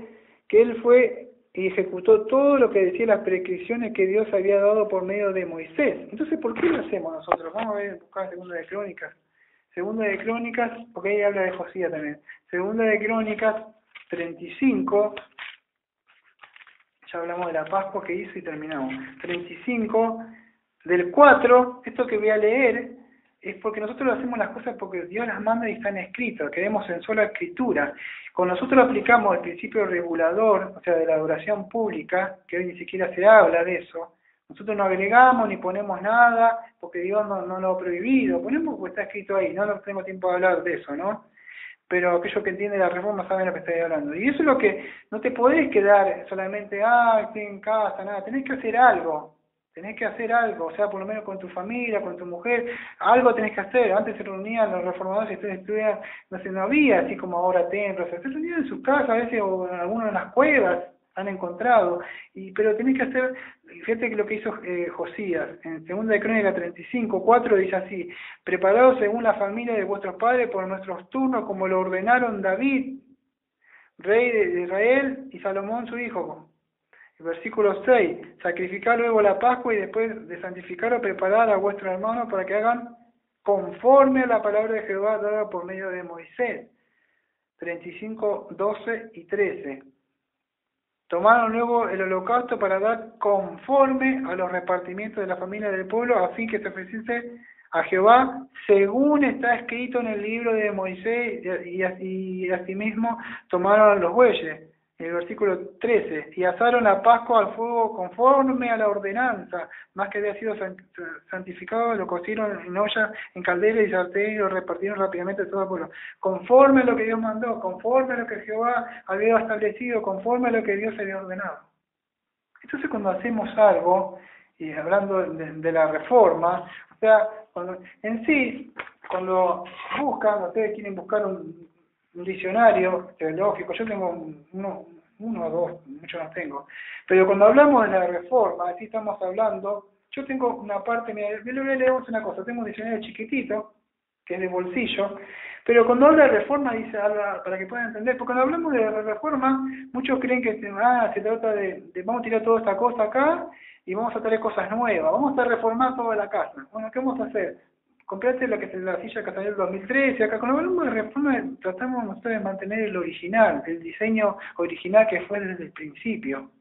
él fue y ejecutó todo lo que decía las prescripciones que Dios había dado por medio de Moisés. Entonces, ¿por qué lo hacemos nosotros? Vamos a ver, buscar Segunda de Crónicas. Segunda de Crónicas, porque ahí habla de Josías también. Segunda de Crónicas 35, ya hablamos de la Pascua que hizo y terminamos. 35, del 4, esto que voy a leer es porque nosotros hacemos las cosas porque Dios las manda y están escritas, creemos en sola escritura. Cuando nosotros aplicamos el principio regulador, o sea, de la adoración pública, que hoy ni siquiera se habla de eso, nosotros no agregamos ni ponemos nada porque Dios no lo ha prohibido, ponemos porque está escrito ahí, no tenemos tiempo de hablar de eso, ¿no? Pero aquellos que entienden la reforma saben lo que estoy hablando. Y eso es lo que no te podés quedar solamente, estoy en casa, nada, tenés que hacer algo. O sea, por lo menos con tu familia, con tu mujer, algo tenés que hacer. Antes se reunían los reformadores y ustedes estudian, no había así como ahora templos, se reunían en sus casas, a veces o en algunas en las cuevas han encontrado, pero tenés que hacer, fíjate que lo que hizo Josías, en Segunda de Crónica 35, 4 dice así: preparados según la familia de vuestros padres por nuestros turnos, como lo ordenaron David, rey de Israel, y Salomón su hijo. El versículo 6, sacrificad luego la Pascua y después de santificarlo, preparad a vuestros hermanos para que hagan conforme a la palabra de Jehová dada por medio de Moisés. 35, 12 y 13. Tomaron luego el holocausto para dar conforme a los repartimientos de la familia del pueblo, a fin que se ofreciese a Jehová, según está escrito en el libro de Moisés, y asimismo tomaron los bueyes. En el versículo 13, y asaron la Pascua al fuego conforme a la ordenanza, más que había sido santificado, lo cocieron en olla, en caldera y sartén, y lo repartieron rápidamente a todo el pueblo, conforme a lo que Dios mandó, conforme a lo que Jehová había establecido, conforme a lo que Dios había ordenado. Entonces, cuando hacemos algo, y hablando de la reforma, o sea, cuando buscan, ustedes quieren buscar un diccionario teológico, yo tengo uno o dos, muchos no tengo, pero cuando hablamos de la reforma, así estamos hablando, yo tengo una parte, mira, le voy a leer una cosa, tengo un diccionario chiquitito, que es de bolsillo, pero cuando habla de reforma, para que puedan entender, porque cuando hablamos de la reforma, muchos creen que se trata de vamos a tirar toda esta cosa acá, y vamos a traer cosas nuevas, vamos a reformar toda la casa. Bueno, ¿qué vamos a hacer? Comprate la silla que salió en el 2013, acá con hablamos de reforma tratamos nosotros de mantener el original, el diseño original que fue desde el principio,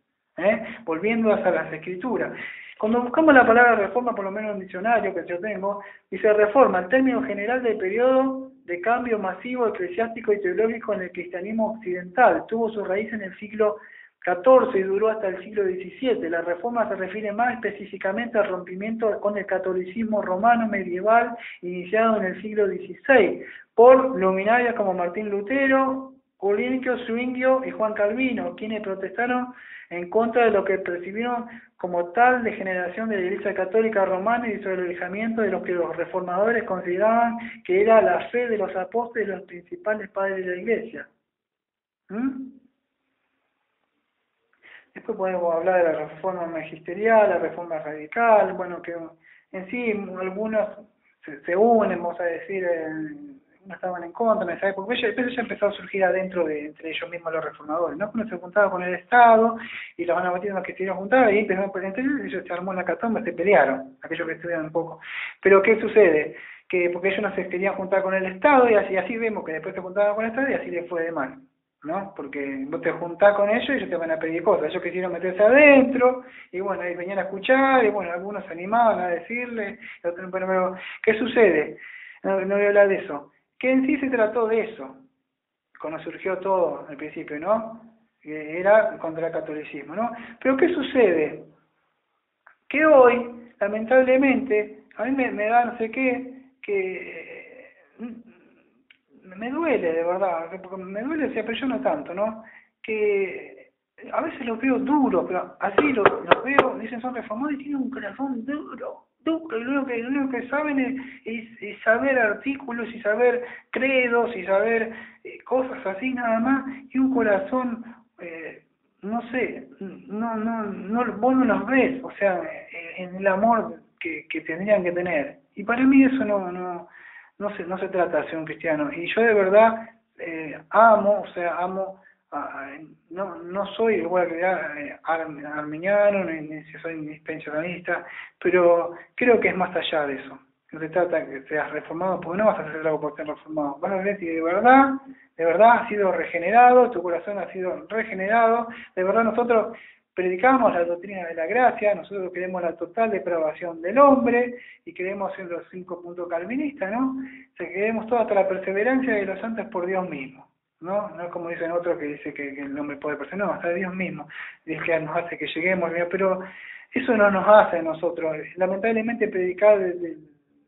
volviendo hacia las escrituras. Cuando buscamos la palabra reforma, por lo menos en el diccionario que yo tengo, dice reforma, el término general del periodo de cambio masivo eclesiástico y teológico en el cristianismo occidental, tuvo su raíz en el siglo XIV y duró hasta el siglo XVII. La reforma se refiere más específicamente al rompimiento con el catolicismo romano medieval iniciado en el siglo XVI por luminarias como Martín Lutero, Colincio, Zwinglio y Juan Calvino, quienes protestaron en contra de lo que percibieron como tal degeneración de la Iglesia Católica Romana y sobre el alejamiento de lo que los reformadores consideraban que era la fe de los apóstoles y los principales padres de la Iglesia. Después podemos hablar de la reforma magisterial, la reforma radical, bueno, que en sí algunos se unen, vamos a decir, algunos estaban en contra en esa época, porque eso ya empezó a surgir adentro de entre ellos mismos los reformadores, ¿no? Uno se juntaba con el Estado y los anabaptistas que se iban a juntar, y empezaron por entre ellos, se armó la catomba, se pelearon, aquellos que estudian un poco. Pero ¿qué sucede? Que porque ellos no se querían juntar con el Estado, y así vemos que después se juntaban con el Estado y así les fue de mal, ¿no? Porque vos te juntás con ellos y ellos te van a pedir cosas. Ellos quisieron meterse adentro y bueno, ahí venían a escuchar y bueno, algunos se animaban a decirle, pero ¿qué sucede? No voy a hablar de eso. Que en sí se trató de eso, cuando surgió todo al principio, ¿no? Que era contra el catolicismo, ¿no? Pero ¿qué sucede? Que hoy, lamentablemente, a mí me da no sé qué, que me duele de verdad, porque me duele, o sea, pero yo no tanto, ¿no? Que a veces los veo duros, pero así los veo, dicen son reformados y tienen un corazón duro, y lo único que saben es saber artículos y saber credos y saber cosas así nada más, y un corazón, no sé, vos no los ves, o sea, en el amor que tendrían que tener. Y para mí eso no se trata de ser un cristiano. Y yo de verdad amo, no soy igual que arminiano, ni soy pensionista, pero creo que es más allá de eso. No se trata de que seas reformado, porque no vas a hacer algo por ser reformado. Vas a ver si de verdad has sido regenerado, tu corazón ha sido regenerado. De verdad nosotros predicamos la doctrina de la gracia, nosotros queremos la total depravación del hombre y queremos en los 5 puntos calvinistas, ¿no? O sea, queremos toda hasta la perseverancia de los santos por Dios mismo, ¿no? No como dicen otros que dice que el hombre puede perseverar, no, hasta Dios mismo es que nos hace que lleguemos, pero eso no nos hace a nosotros. Lamentablemente predicar de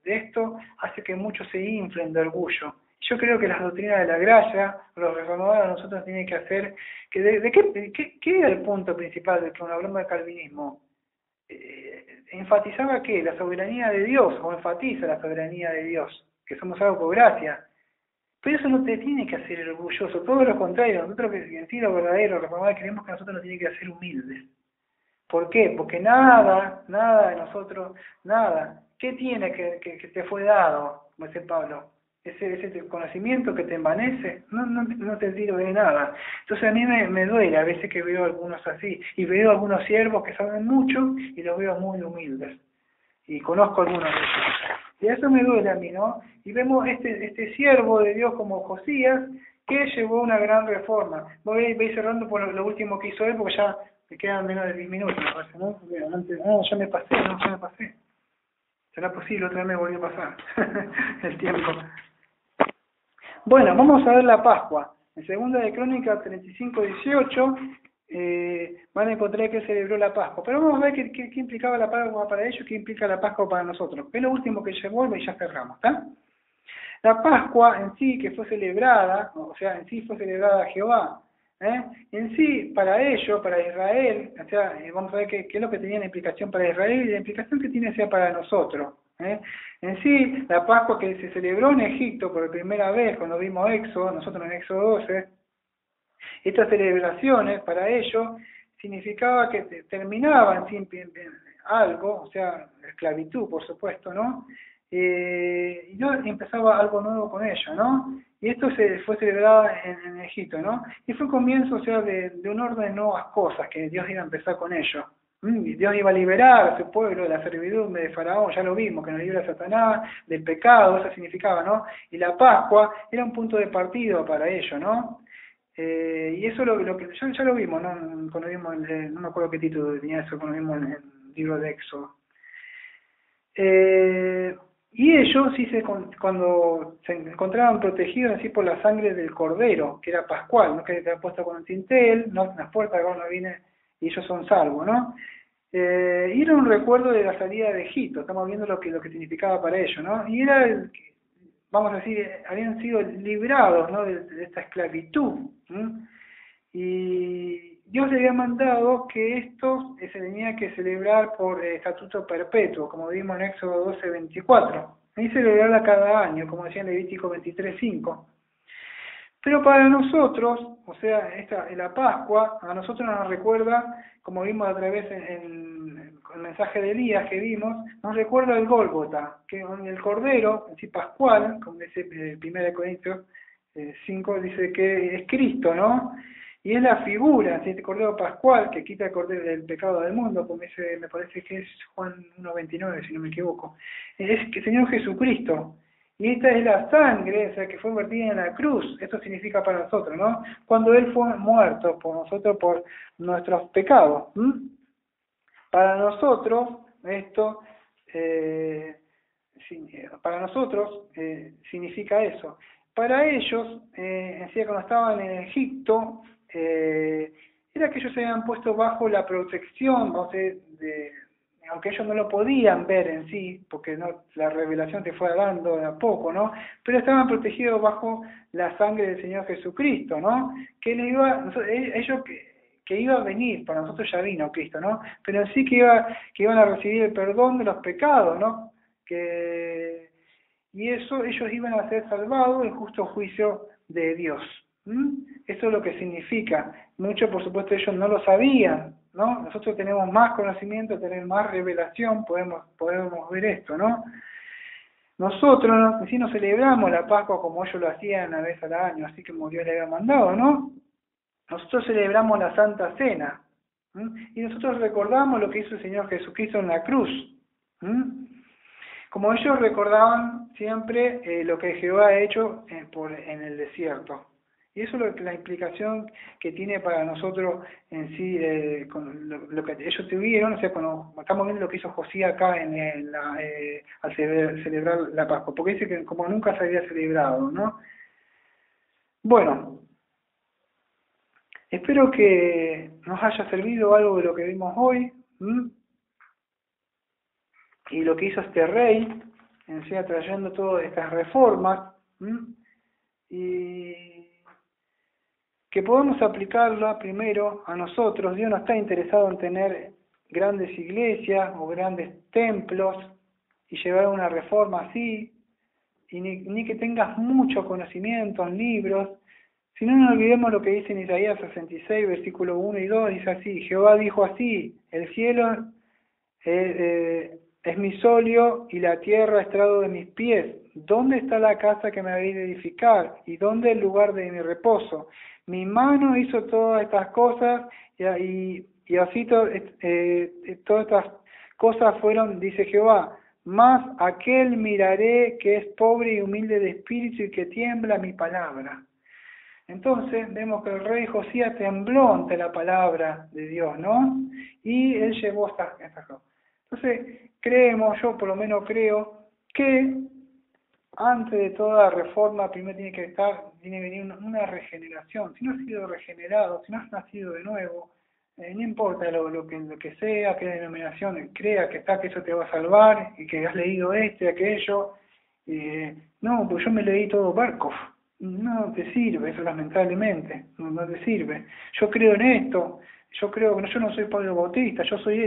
esto hace que muchos se inflen de orgullo. Yo creo que las doctrinas de la gracia, los reformadores, nosotros tienen que hacer, ¿qué era el punto principal de cuando hablamos de calvinismo? Enfatizaba que la soberanía de Dios, o enfatiza la soberanía de Dios, que somos algo por gracia. Pero eso no te tiene que hacer orgulloso, todo lo contrario, nosotros que en sí los verdaderos reformadores creemos que nosotros nos tiene que hacer humildes. ¿Por qué? Porque nada de nosotros, nada. ¿Qué tiene que te fue dado, como dice Pablo? Ese conocimiento que te envanece, no te sirve de nada. Entonces a mí me duele a veces que veo algunos así, y veo algunos siervos que saben mucho y los veo muy humildes. Y conozco algunos de ellos. Y eso me duele a mí, ¿no? Y vemos este siervo de Dios como Josías, que llevó una gran reforma. Voy a ir cerrando por lo último que hizo él, porque ya me quedan menos de 10 minutos, me parece, ¿no? Ya me pasé. ¿Será posible? Otra vez me volvió a pasar el tiempo. Bueno, vamos a ver la Pascua. En segunda de Crónicas 35:18 van a encontrar que celebró la Pascua. Pero vamos a ver qué implicaba la Pascua para ellos, qué implica la Pascua para nosotros. Es lo último que llegó y ya cerramos, ¿está? La Pascua en sí que fue celebrada, o sea, en sí fue celebrada a Jehová. En sí, para ellos, para Israel, o sea, vamos a ver qué es lo que tenía la implicación para Israel y la implicación que tiene sea para nosotros. En sí, la Pascua que se celebró en Egipto por primera vez cuando vimos Éxodo, nosotros en Éxodo 12, estas celebraciones para ellos significaba que terminaban sin algo, o sea, esclavitud, por supuesto, ¿no? Y yo empezaba algo nuevo con ellos, ¿no? Y esto se fue celebrado en Egipto, ¿no? Y fue comienzo, o sea, de un orden de nuevas cosas que Dios iba a empezar con ellos. Y Dios iba a liberar a su pueblo de la servidumbre de Faraón, ya lo vimos, que nos libra a Satanás, del pecado, eso significaba, ¿no? Y la Pascua era un punto de partido para ellos, ¿no? Y eso lo que ya lo vimos, ¿no? Cuando vimos, no me acuerdo qué título tenía eso, cuando vimos en el libro de Éxodo. Y ellos, sí, cuando se encontraban protegidos así por la sangre del Cordero, que era pascual, ¿no? Que era puesto con un tintel, ¿no? En las puertas de no viene y ellos son salvos, ¿no? Y era un recuerdo de la salida de Egipto, estamos viendo lo que significaba para ellos, ¿no? Y era, vamos a decir, habían sido librados, ¿no? de esta esclavitud, ¿no? Y Dios le había mandado que esto se tenía que celebrar por estatuto perpetuo, como vimos en Éxodo 12:24. Y celebrarla cada año, como decía en Levítico 23:5. Pero para nosotros, o sea, la Pascua, a nosotros nos recuerda, como vimos a través en el mensaje de Elías que vimos, nos recuerda el Gólgota, que el Cordero, en sí pascual, como dice 1 Corintios 5, dice que es Cristo, ¿no? Y es la figura, este Cordero Pascual que quita el pecado del mundo, como dice, me parece que es Juan 1.29, si no me equivoco. Es el Señor Jesucristo. Y esta es la sangre, o sea, que fue vertida en la cruz. Esto significa para nosotros, ¿no? Cuando Él fue muerto por nosotros, por nuestros pecados. Para nosotros, esto, para nosotros significa eso. Para ellos, en sí, cuando estaban en Egipto, era que ellos se habían puesto bajo la protección, aunque ellos no lo podían ver en sí, porque no, la revelación te fue dando de a poco, ¿no? Pero estaban protegidos bajo la sangre del Señor Jesucristo, ¿no? Que ellos que iba a venir, para nosotros ya vino Cristo, ¿no? Pero sí que iban a recibir el perdón de los pecados, ¿no? Y eso ellos iban a ser salvados del justo juicio de Dios. Eso es lo que significa. Muchos, por supuesto, ellos no lo sabían, ¿no? Nosotros tenemos más conocimiento, tenemos más revelación, podemos ver esto, ¿no? Nosotros sí no celebramos la Pascua como ellos lo hacían una vez al año, así como Dios le había mandado, ¿no? Nosotros celebramos la Santa Cena, y nosotros recordamos lo que hizo el Señor Jesucristo en la cruz. Como ellos recordaban siempre lo que Jehová ha hecho en el desierto. Y eso es la implicación que tiene para nosotros en sí, con lo que ellos tuvieron, o sea, cuando estamos viendo lo que hizo Josías acá al celebrar la Pascua, porque dice que como nunca se había celebrado, ¿no? Bueno, espero que nos haya servido algo de lo que vimos hoy, y lo que hizo este rey, en sí, trayendo todas estas reformas, y que podamos aplicarla primero a nosotros. Dios no está interesado en tener grandes iglesias o grandes templos y llevar una reforma así, y ni que tengas mucho conocimiento en libros, sino no olvidemos lo que dice en Isaías 66, versículo 1 y 2, dice así: Jehová dijo así, el cielo es mi solio y la tierra estrado de mis pies. ¿Dónde está la casa que me habéis de edificar? ¿Y dónde el lugar de mi reposo? Mi mano hizo todas estas cosas y así todas estas cosas fueron, dice Jehová, mas aquel miraré que es pobre y humilde de espíritu y que tiembla mi palabra. Entonces vemos que el rey Josías tembló ante la palabra de Dios, ¿no? Y él llevó estas cosas. Entonces yo por lo menos creo que antes de toda reforma primero tiene que venir una regeneración. Si no has sido regenerado, si no has nacido de nuevo, no importa lo que sea, qué denominación crea que eso te va a salvar y que has leído aquello. No, pues yo me leí todo Barkov. No te sirve eso, lamentablemente, no te sirve. Yo creo en esto, yo no soy Pablo Bautista,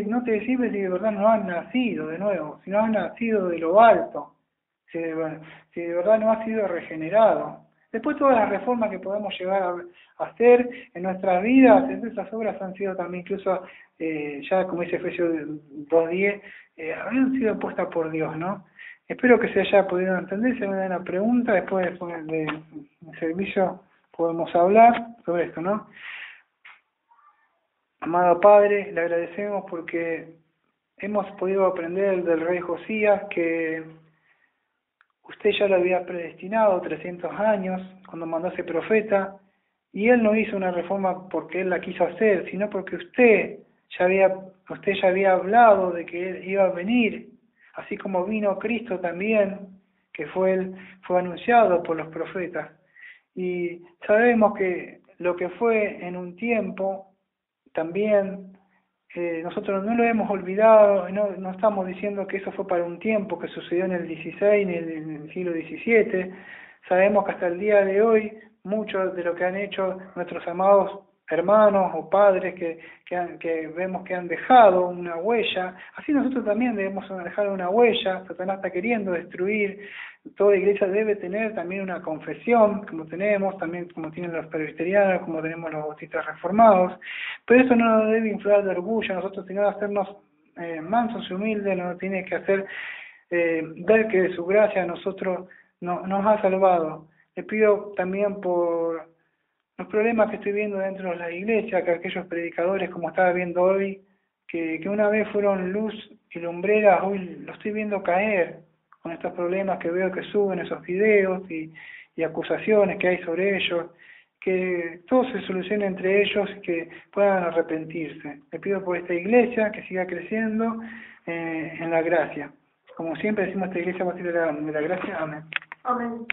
no te sirve si de verdad no has nacido de nuevo, si no has nacido de lo alto, si de verdad no has sido regenerado. Después todas las reformas que podemos llegar a hacer en nuestras vidas, esas obras han sido también incluso, ya como dice Efesios 2:10, habían sido puestas por Dios, ¿no? Espero que se haya podido entender. Si me dan una pregunta, después del servicio podemos hablar sobre esto, ¿no? Amado Padre, le agradecemos porque hemos podido aprender del rey Josías que usted ya lo había predestinado 300 años cuando mandó a ese profeta, y él no hizo una reforma porque él la quiso hacer, sino porque usted ya había hablado de que él iba a venir, así como vino Cristo también, que fue anunciado por los profetas. Y sabemos que lo que fue en un tiempo, también nosotros no lo hemos olvidado, no estamos diciendo que eso fue para un tiempo que sucedió en el 16 ni en el siglo XVII. Sabemos que hasta el día de hoy, mucho de lo que han hecho nuestros amados hermanos o padres que vemos que han dejado una huella, así nosotros también debemos dejar una huella. Satanás está queriendo destruir. Toda iglesia debe tener también una confesión, como tenemos, también como tienen los presbiterianos, como tenemos los bautistas reformados, pero eso no nos debe inflar de orgullo a nosotros, sino hacernos mansos y humildes, nos tiene que hacer ver que de su gracia a nosotros nos ha salvado. Le pido también por los problemas que estoy viendo dentro de la iglesia, que aquellos predicadores, como estaba viendo hoy, que una vez fueron luz y lumbreras, hoy lo estoy viendo caer con estos problemas que veo que suben esos videos y acusaciones que hay sobre ellos, que todo se solucione entre ellos y que puedan arrepentirse. Le pido por esta iglesia que siga creciendo en la gracia. Como siempre decimos, esta iglesia va a ser de la gracia. Amén. Amén.